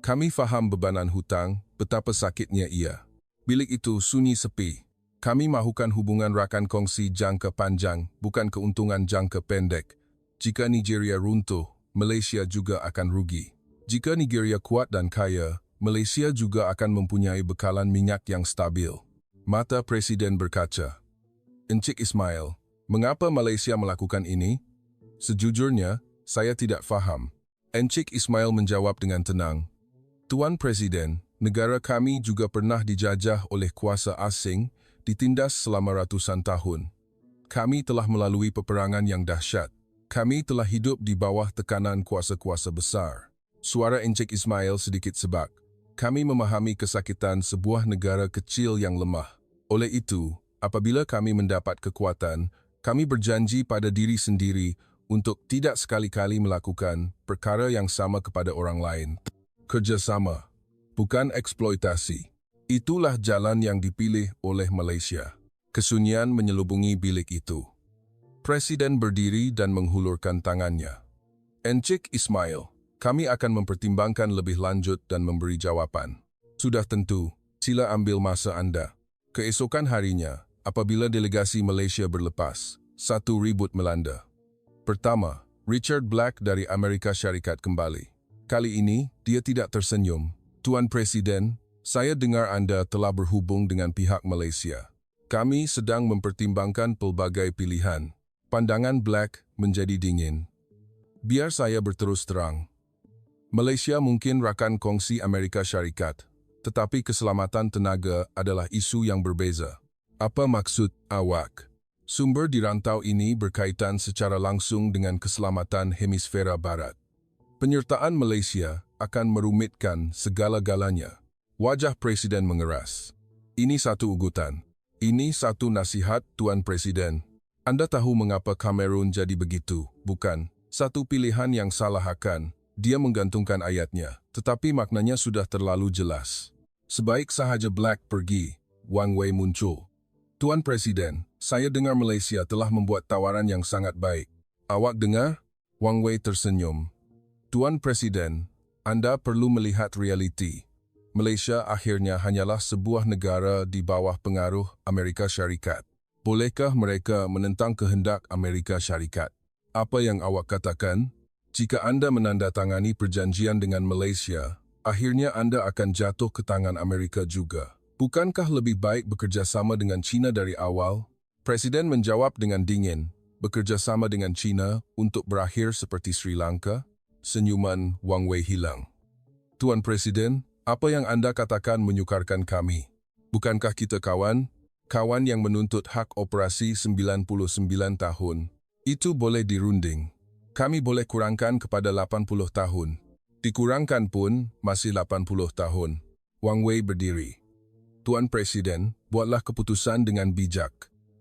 Kami faham bebanan hutang, betapa sakitnya ia. Bilik itu sunyi sepi. Kami mahukan hubungan rakan kongsi jangka panjang, bukan keuntungan jangka pendek. Jika Nigeria runtuh, Malaysia juga akan rugi. Jika Nigeria kuat dan kaya, Malaysia juga akan mempunyai bekalan minyak yang stabil. Mata Presiden berkaca. Encik Ismail, mengapa Malaysia melakukan ini? Sejujurnya, saya tidak faham. Encik Ismail menjawab dengan tenang. Tuan Presiden, negara kami juga pernah dijajah oleh kuasa asing, ditindas selama ratusan tahun. Kami telah melalui peperangan yang dahsyat. Kami telah hidup di bawah tekanan kuasa-kuasa besar. Suara Encik Ismail sedikit sebak. Kami memahami kesakitan sebuah negara kecil yang lemah. Oleh itu, apabila kami mendapat kekuatan, kami berjanji pada diri sendiri untuk tidak sekali-kali melakukan perkara yang sama kepada orang lain. Kerjasama, bukan eksploitasi. Itulah jalan yang dipilih oleh Malaysia. Kesunyian menyelubungi bilik itu. Presiden berdiri dan menghulurkan tangannya. Encik Ismail, kami akan mempertimbangkan lebih lanjut dan memberi jawapan. Sudah tentu, sila ambil masa Anda. Keesokan harinya, apabila delegasi Malaysia berlepas, satu ribut melanda. Pertama, Richard Black dari Amerika Syarikat kembali. Kali ini, dia tidak tersenyum. Tuan Presiden, saya dengar Anda telah berhubung dengan pihak Malaysia. Kami sedang mempertimbangkan pelbagai pilihan. Pandangan Black menjadi dingin. Biar saya berterus terang. Malaysia mungkin rakan kongsi Amerika Syarikat, tetapi keselamatan tenaga adalah isu yang berbeza. Apa maksud awak? Sumber di rantau ini berkaitan secara langsung dengan keselamatan hemisfera barat. Penyertaan Malaysia akan merumitkan segala-galanya. Wajah Presiden mengeras. Ini satu ugutan. Ini satu nasihat, Tuan Presiden. Anda tahu mengapa Kamerun jadi begitu, bukan? Satu pilihan yang salah akan, dia menggantungkan ayatnya, tetapi maknanya sudah terlalu jelas. Sebaik sahaja Black pergi, Wang Wei muncul. Tuan Presiden, saya dengar Malaysia telah membuat tawaran yang sangat baik. Awak dengar? Wang Wei tersenyum. Tuan Presiden, Anda perlu melihat realiti. Malaysia akhirnya hanyalah sebuah negara di bawah pengaruh Amerika Syarikat. Bolehkah mereka menentang kehendak Amerika Syarikat? Apa yang awak katakan? Jika Anda menandatangani perjanjian dengan Malaysia, akhirnya Anda akan jatuh ke tangan Amerika juga. Bukankah lebih baik bekerjasama dengan China dari awal? Presiden menjawab dengan dingin, bekerjasama dengan China untuk berakhir seperti Sri Lanka? Senyuman Wang Wei hilang. Tuan Presiden, apa yang Anda katakan menyukarkan kami. Bukankah kita kawan? Kawan yang menuntut hak operasi 99 tahun. Itu boleh dirunding. Kami boleh kurangkan kepada 80 tahun. Dikurangkan pun masih 80 tahun. Wang Wei berdiri. Tuan Presiden, buatlah keputusan dengan bijak.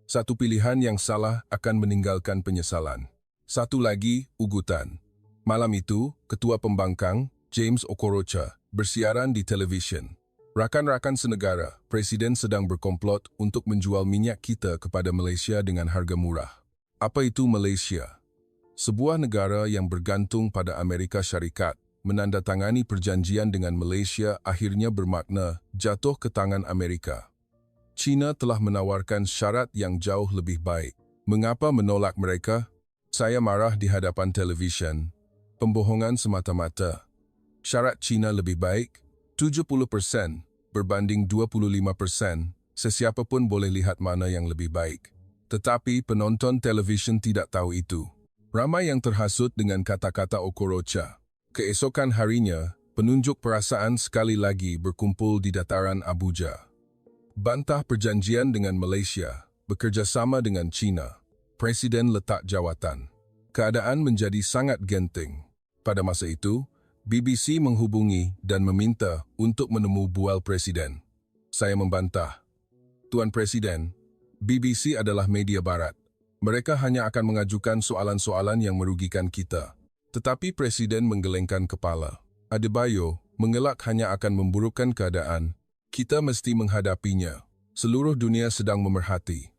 Satu pilihan yang salah akan meninggalkan penyesalan. Satu lagi, ugutan. Malam itu, Ketua Pembangkang, James Okorocha, bersiaran di televisyen. Rakan-rakan senegara, Presiden sedang berkomplot untuk menjual minyak kita kepada Malaysia dengan harga murah. Apa itu Malaysia? Sebuah negara yang bergantung pada Amerika Syarikat, menandatangani perjanjian dengan Malaysia akhirnya bermakna jatuh ke tangan Amerika. China telah menawarkan syarat yang jauh lebih baik. Mengapa menolak mereka? Saya marah di hadapan televisyen. Pembohongan semata-mata. Syarat China lebih baik, 70% berbanding 25%, sesiapapun boleh lihat mana yang lebih baik. Tetapi penonton televisyen tidak tahu itu. Ramai yang terhasut dengan kata-kata Okorocha. Keesokan harinya, penunjuk perasaan sekali lagi berkumpul di dataran Abuja. Bantah perjanjian dengan Malaysia, bekerjasama dengan China. Presiden letak jawatan. Keadaan menjadi sangat genting. Pada masa itu, BBC menghubungi dan meminta untuk menemu bual Presiden. Saya membantah. Tuan Presiden, BBC adalah media barat. Mereka hanya akan mengajukan soalan-soalan yang merugikan kita. Tetapi Presiden menggelengkan kepala. Adebayo, mengelak hanya akan memburukkan keadaan. Kita mesti menghadapinya. Seluruh dunia sedang memerhati.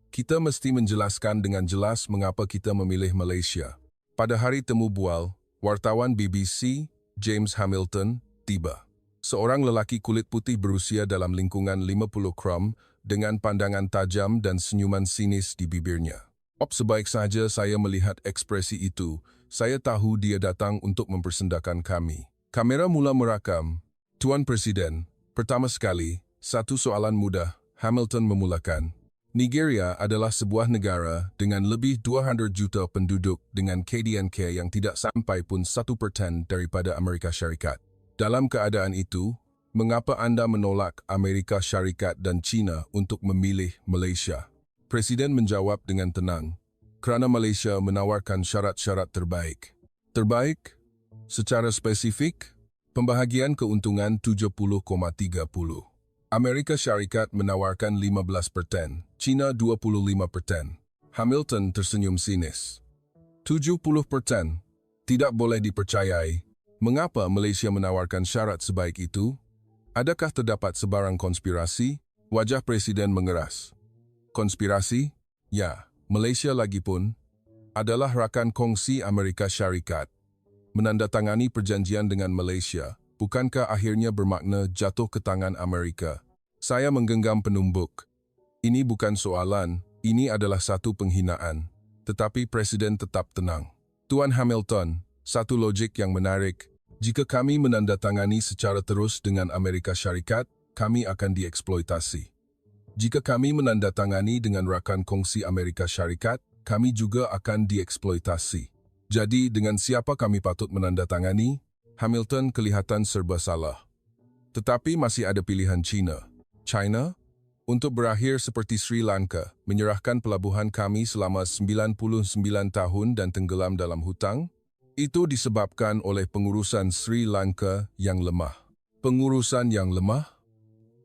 Kita mesti menjelaskan dengan jelas mengapa kita memilih Malaysia. Pada hari temu bual, wartawan BBC, James Hamilton, tiba. Seorang lelaki kulit putih berusia dalam lingkungan 50 krom dengan pandangan tajam dan senyuman sinis di bibirnya. Sebaik saja saya melihat ekspresi itu, saya tahu dia datang untuk mempersendakan kami. Kamera mula merakam. Tuan Presiden, pertama sekali, satu soalan mudah, Hamilton memulakan. Nigeria adalah sebuah negara dengan lebih 200 juta penduduk dengan KDNK yang tidak sampai pun 1% daripada Amerika Syarikat. Dalam keadaan itu, mengapa anda menolak Amerika Syarikat dan China untuk memilih Malaysia? Presiden menjawab dengan tenang, kerana Malaysia menawarkan syarat-syarat terbaik. Terbaik? Secara spesifik, pembahagian keuntungan 70,30. Amerika Syarikat menawarkan 15%, China 25%. Hamilton tersenyum sinis. 70%? Tidak boleh dipercayai. Mengapa Malaysia menawarkan syarat sebaik itu? Adakah terdapat sebarang konspirasi? Wajah Presiden mengeras. Konspirasi? Ya, Malaysia lagipun adalah rakan kongsi Amerika Syarikat. Menandatangani perjanjian dengan Malaysia, bukankah akhirnya bermakna jatuh ke tangan Amerika? Saya menggenggam penumbuk. Ini bukan soalan, ini adalah satu penghinaan. Tetapi Presiden tetap tenang. Tuan Hamilton, satu logik yang menarik. Jika kami menandatangani secara terus dengan Amerika Syarikat, kami akan dieksploitasi. Jika kami menandatangani dengan rakan kongsi Amerika Syarikat, kami juga akan dieksploitasi. Jadi, dengan siapa kami patut menandatangani? Hamilton kelihatan serba salah. Tetapi masih ada pilihan China. China? Untuk berakhir seperti Sri Lanka, menyerahkan pelabuhan kami selama 99 tahun dan tenggelam dalam hutang? Itu disebabkan oleh pengurusan Sri Lanka yang lemah. Pengurusan yang lemah?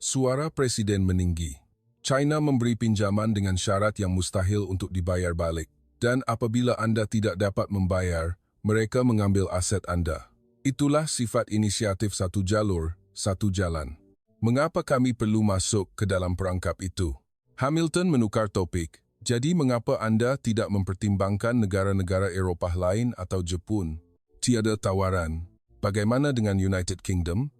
Suara Presiden meninggi. China memberi pinjaman dengan syarat yang mustahil untuk dibayar balik. Dan apabila anda tidak dapat membayar, mereka mengambil aset anda. Itulah sifat inisiatif satu jalur, satu jalan. Mengapa kami perlu masuk ke dalam perangkap itu? Hamilton menukar topik. Jadi mengapa anda tidak mempertimbangkan negara-negara Eropah lain atau Jepun? Tiada tawaran. Bagaimana dengan United Kingdom?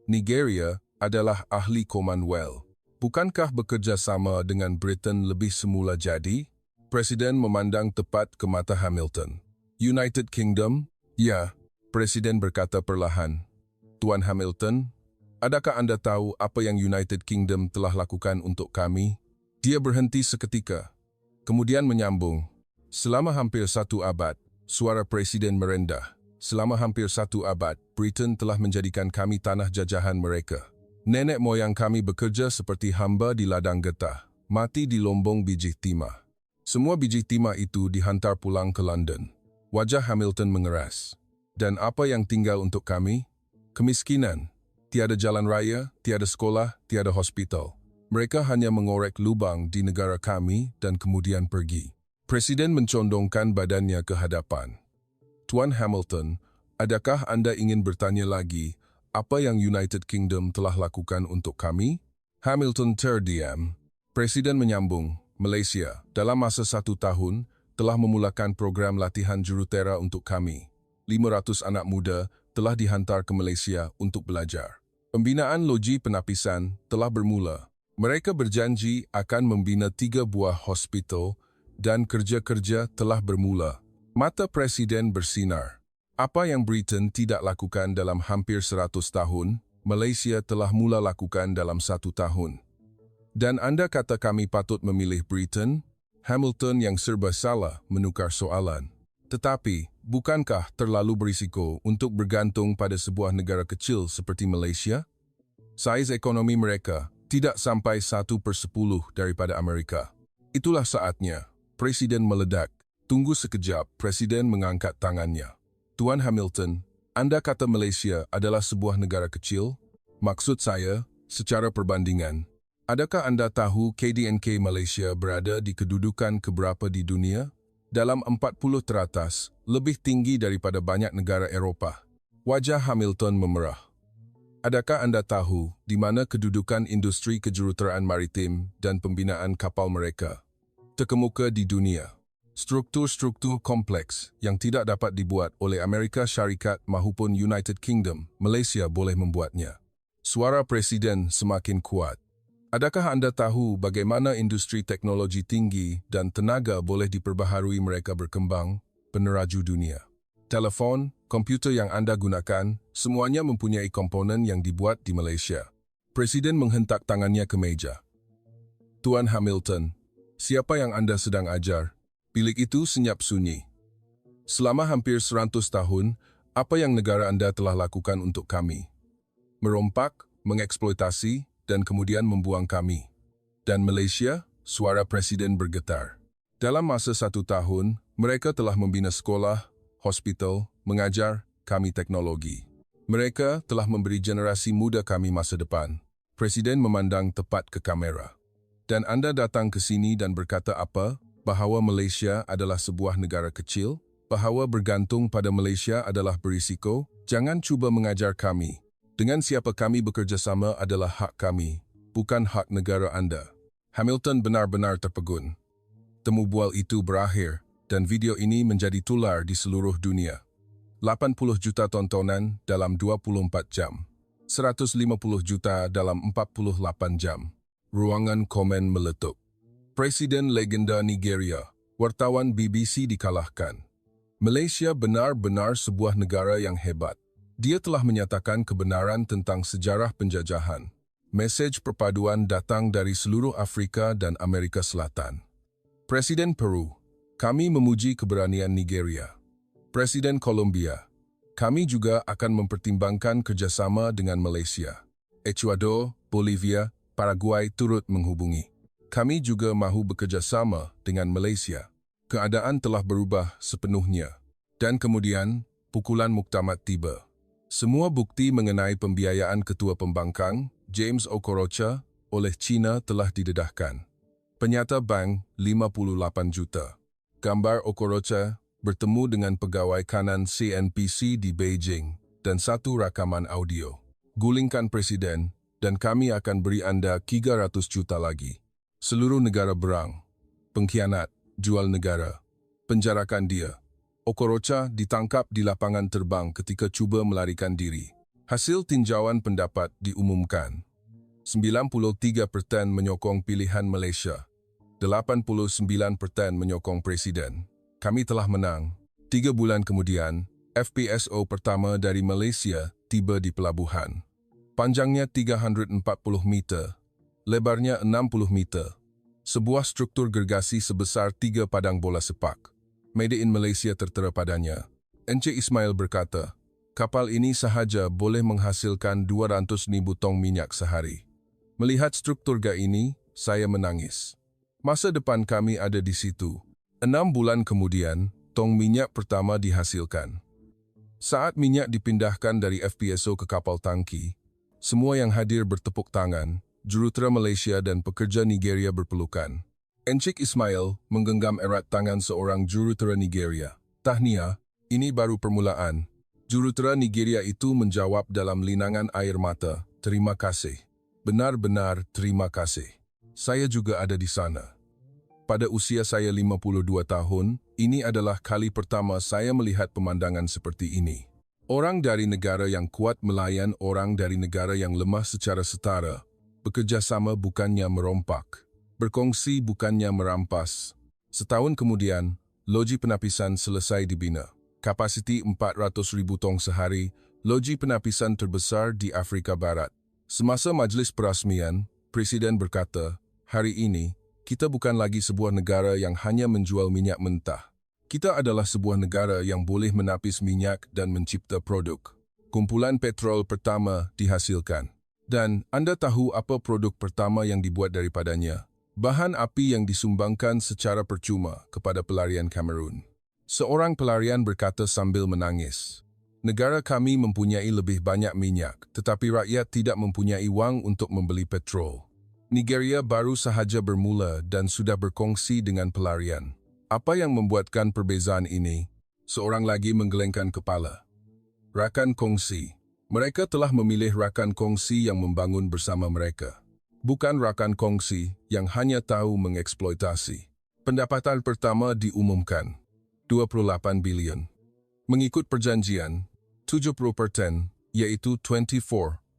Nigeria adalah ahli Commonwealth. Bukankah bekerja sama dengan Britain lebih semula jadi? Presiden memandang tepat ke mata Hamilton. United Kingdom? Ya, Presiden berkata perlahan. Tuan Hamilton, adakah anda tahu apa yang United Kingdom telah lakukan untuk kami? Dia berhenti seketika. Kemudian menyambung. Selama hampir 1 abad, suara Presiden merendah. Selama hampir 1 abad, Britain telah menjadikan kami tanah jajahan mereka. Nenek moyang kami bekerja seperti hamba di ladang getah, mati di lombong biji timah. Semua biji timah itu dihantar pulang ke London. Wajah Hamilton mengeras. Dan apa yang tinggal untuk kami? Kemiskinan. Tiada jalan raya, tiada sekolah, tiada hospital. Mereka hanya mengorek lubang di negara kami dan kemudian pergi. Presiden mencondongkan badannya ke hadapan. Tuan Hamilton, adakah anda ingin bertanya lagi apa yang United Kingdom telah lakukan untuk kami? Hamilton terdiam. Presiden menyambung. Malaysia, dalam masa 1 tahun, telah memulakan program latihan jurutera untuk kami. 500 anak muda telah dihantar ke Malaysia untuk belajar. Pembinaan loji penapisan telah bermula. Mereka berjanji akan membina 3 buah hospital dan kerja-kerja telah bermula. Mata Presiden bersinar. Apa yang Britain tidak lakukan dalam hampir 100 tahun, Malaysia telah mula lakukan dalam 1 tahun. Dan anda kata kami patut memilih Britain? Hamilton yang serba salah menukar soalan. Tetapi, bukankah terlalu berisiko untuk bergantung pada sebuah negara kecil seperti Malaysia? Saiz ekonomi mereka tidak sampai 1/10 daripada Amerika. Itulah saatnya. Presiden meledak. Tunggu sekejap, Presiden mengangkat tangannya. Tuan Hamilton, anda kata Malaysia adalah sebuah negara kecil? Maksud saya, secara perbandingan, Adakah anda tahu KDNK Malaysia berada di kedudukan keberapa di dunia? Dalam 40 teratas, lebih tinggi daripada banyak negara Eropah. Wajah Hamilton memerah. Adakah anda tahu di mana kedudukan industri kejuruteraan maritim dan pembinaan kapal mereka? Terkemuka di dunia. Struktur-struktur kompleks yang tidak dapat dibuat oleh Amerika Syarikat maupun United Kingdom, Malaysia boleh membuatnya. Suara Presiden semakin kuat. Adakah anda tahu bagaimana industri teknologi tinggi dan tenaga boleh diperbaharui mereka berkembang, peneraju dunia? Telefon, komputer yang anda gunakan, semuanya mempunyai komponen yang dibuat di Malaysia. Presiden menghentak tangannya ke meja. Tuan Hamilton, siapa yang anda sedang ajar? Bilik itu senyap sunyi. Selama hampir 100 tahun, apa yang negara anda telah lakukan untuk kami? Merompak, mengeksploitasi, dan kemudian membuang kami. Dan Malaysia, suara Presiden bergetar. Dalam masa 1 tahun, mereka telah membina sekolah, hospital, mengajar kami teknologi. Mereka telah memberi generasi muda kami masa depan. Presiden memandang tepat ke kamera. Dan anda datang ke sini dan berkata apa? Bahawa Malaysia adalah sebuah negara kecil? Bahawa bergantung pada Malaysia adalah berisiko? Jangan cuba mengajar kami. Dengan siapa kami bekerjasama adalah hak kami, bukan hak negara anda. Hamilton benar-benar terpegun. Temu bual itu berakhir dan video ini menjadi tular di seluruh dunia. 80 juta tontonan dalam 24 jam. 150 juta dalam 48 jam. Ruangan komen meletup. Presiden legenda Nigeria, wartawan BBC dikalahkan. Malaysia benar-benar sebuah negara yang hebat. Dia telah menyatakan kebenaran tentang sejarah penjajahan. Mesej perpaduan datang dari seluruh Afrika dan Amerika Selatan. Presiden Peru, kami memuji keberanian Nigeria. Presiden Colombia, kami juga akan mempertimbangkan kerjasama dengan Malaysia. Ecuador, Bolivia, Paraguay turut menghubungi. Kami juga mahu bekerjasama dengan Malaysia. Keadaan telah berubah sepenuhnya. Dan kemudian, pukulan muktamad tiba. Semua bukti mengenai pembiayaan Ketua Pembangkang, James Okorocha, oleh China telah didedahkan. Penyata bank 58 juta. Gambar Okorocha bertemu dengan pegawai kanan CNPC di Beijing dan satu rakaman audio. Gulingkan Presiden dan kami akan beri anda 300 juta lagi. Seluruh negara berang. Pengkhianat, jual negara. Penjarakan dia. Okorocha ditangkap di lapangan terbang ketika cuba melarikan diri. Hasil tinjauan pendapat diumumkan. 93% menyokong pilihan Malaysia. 89% menyokong Presiden. Kami telah menang. 3 bulan kemudian, FPSO pertama dari Malaysia tiba di pelabuhan. Panjangnya 340 meter, lebarnya 60 meter. Sebuah struktur gergasi sebesar 3 padang bola sepak. Made in Malaysia tertera padanya. Encik Ismail berkata, kapal ini sahaja boleh menghasilkan 200,000 tong minyak sehari. Melihat struktur ini, saya menangis. Masa depan kami ada di situ. 6 bulan kemudian, tong minyak pertama dihasilkan. Saat minyak dipindahkan dari FPSO ke kapal tangki, semua yang hadir bertepuk tangan, jurutera Malaysia dan pekerja Nigeria berpelukan. Encik Ismail menggenggam erat tangan seorang jurutera Nigeria. Tahniah, ini baru permulaan. Jurutera Nigeria itu menjawab dalam linangan air mata, terima kasih. Benar-benar terima kasih. Saya juga ada di sana. Pada usia saya 52 tahun, ini adalah kali pertama saya melihat pemandangan seperti ini. Orang dari negara yang kuat melayan orang dari negara yang lemah secara setara. Bekerja sama bukannya merompak. Berkongsi bukannya merampas. Setahun kemudian, loji penapisan selesai dibina. Kapasiti 400,000 tong sehari, loji penapisan terbesar di Afrika Barat. Semasa majlis perasmian, Presiden berkata, hari ini, kita bukan lagi sebuah negara yang hanya menjual minyak mentah. Kita adalah sebuah negara yang boleh menapis minyak dan mencipta produk. Kumpulan petrol pertama dihasilkan. Dan anda tahu apa produk pertama yang dibuat daripadanya? Bahan api yang disumbangkan secara percuma kepada pelarian Kamerun. Seorang pelarian berkata sambil menangis, negara kami mempunyai lebih banyak minyak, tetapi rakyat tidak mempunyai wang untuk membeli petrol. Nigeria baru sahaja bermula dan sudah berkongsi dengan pelarian. Apa yang membuatkan perbezaan ini? Seorang lagi menggelengkan kepala. Rakan kongsi. Mereka telah memilih rakan kongsi yang membangun bersama mereka. Bukan rakan kongsi yang hanya tahu mengeksploitasi. Pendapatan pertama diumumkan, 28 bilion. Mengikut perjanjian, 70%, yaitu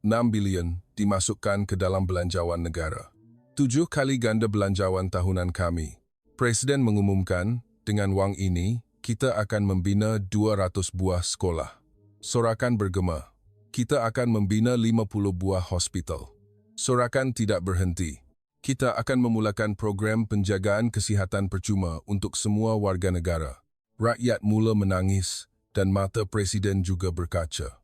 6 bilion, dimasukkan ke dalam belanjawan negara. 7 kali ganda belanjawan tahunan kami. Presiden mengumumkan, dengan wang ini, kita akan membina 200 buah sekolah. Sorakan bergema, kita akan membina 50 buah hospital. Sorakan tidak berhenti. Kita akan memulakan program penjagaan kesihatan percuma untuk semua warga negara. Rakyat mula menangis dan mata Presiden juga berkaca.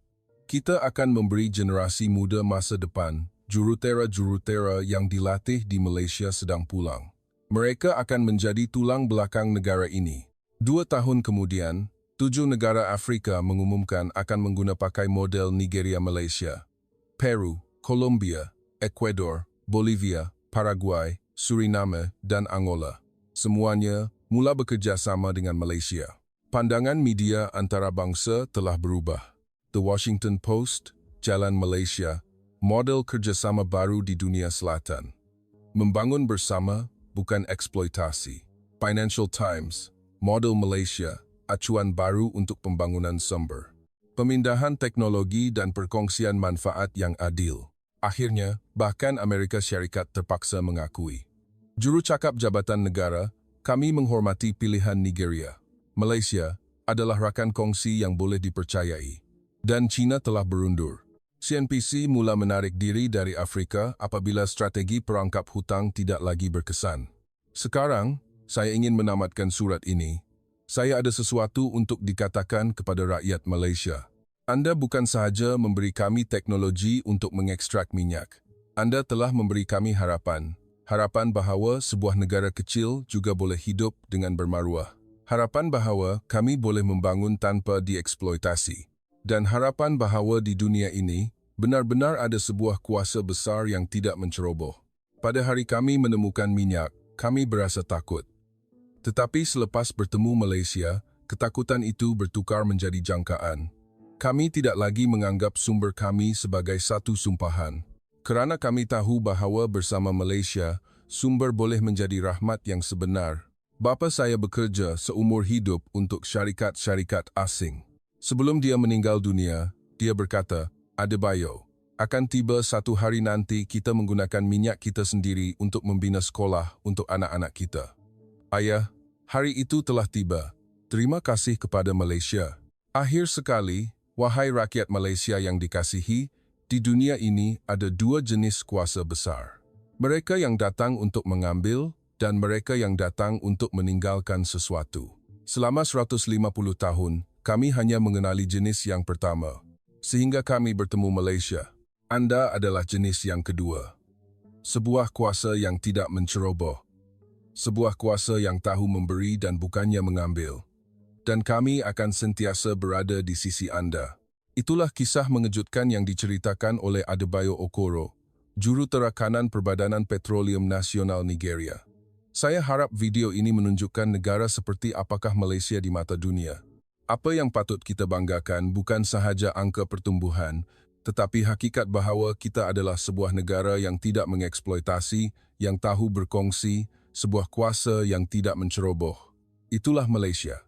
Kita akan memberi generasi muda masa depan, jurutera-jurutera yang dilatih di Malaysia sedang pulang. Mereka akan menjadi tulang belakang negara ini. 2 tahun kemudian, 7 negara Afrika mengumumkan akan menggunakan model Nigeria-Malaysia, Peru, Colombia, Ecuador, Bolivia, Paraguay, Suriname, dan Angola. Semuanya mula bekerjasama dengan Malaysia. Pandangan media antarabangsa telah berubah. The Washington Post, Jalan Malaysia, model kerjasama baru di dunia selatan. Membangun bersama, bukan eksploitasi. Financial Times, model Malaysia, acuan baru untuk pembangunan sumber. Pemindahan teknologi dan perkongsian manfaat yang adil. Akhirnya, bahkan Amerika Syarikat terpaksa mengakui. Jurucakap Jabatan Negara, kami menghormati pilihan Nigeria. Malaysia adalah rakan kongsi yang boleh dipercayai. Dan China telah berundur. CNPC mula menarik diri dari Afrika apabila strategi perangkap hutang tidak lagi berkesan. Sekarang, saya ingin menamatkan surat ini. Saya ada sesuatu untuk dikatakan kepada rakyat Malaysia. Anda bukan sahaja memberi kami teknologi untuk mengekstrak minyak. Anda telah memberi kami harapan. Harapan bahawa sebuah negara kecil juga boleh hidup dengan bermaruah. Harapan bahawa kami boleh membangun tanpa dieksploitasi. Dan harapan bahawa di dunia ini, benar-benar ada sebuah kuasa besar yang tidak menceroboh. Pada hari kami menemukan minyak, kami berasa takut. Tetapi selepas bertemu Malaysia, ketakutan itu bertukar menjadi jangkaan. Kami tidak lagi menganggap sumber kami sebagai satu sumpahan. Kerana kami tahu bahawa bersama Malaysia, sumber boleh menjadi rahmat yang sebenar. Bapa saya bekerja seumur hidup untuk syarikat-syarikat asing. Sebelum dia meninggal dunia, dia berkata, Adebayo, akan tiba satu hari nanti kita menggunakan minyak kita sendiri untuk membina sekolah untuk anak-anak kita. Ayah, hari itu telah tiba. Terima kasih kepada Malaysia. Akhir sekali, wahai rakyat Malaysia yang dikasihi, di dunia ini ada 2 jenis kuasa besar. Mereka yang datang untuk mengambil dan mereka yang datang untuk meninggalkan sesuatu. Selama 150 tahun, kami hanya mengenali jenis yang pertama. Sehingga kami bertemu Malaysia. Anda adalah jenis yang kedua. Sebuah kuasa yang tidak menceroboh. Sebuah kuasa yang tahu memberi dan bukannya mengambil. Dan kami akan sentiasa berada di sisi Anda. Itulah kisah mengejutkan yang diceritakan oleh Adebayo Okoro, Jurutera Kanan Perbadanan Petroleum Nasional Nigeria. Saya harap video ini menunjukkan negara seperti apakah Malaysia di mata dunia. Apa yang patut kita banggakan bukan sahaja angka pertumbuhan, tetapi hakikat bahawa kita adalah sebuah negara yang tidak mengeksploitasi, yang tahu berkongsi, sebuah kuasa yang tidak menceroboh. Itulah Malaysia.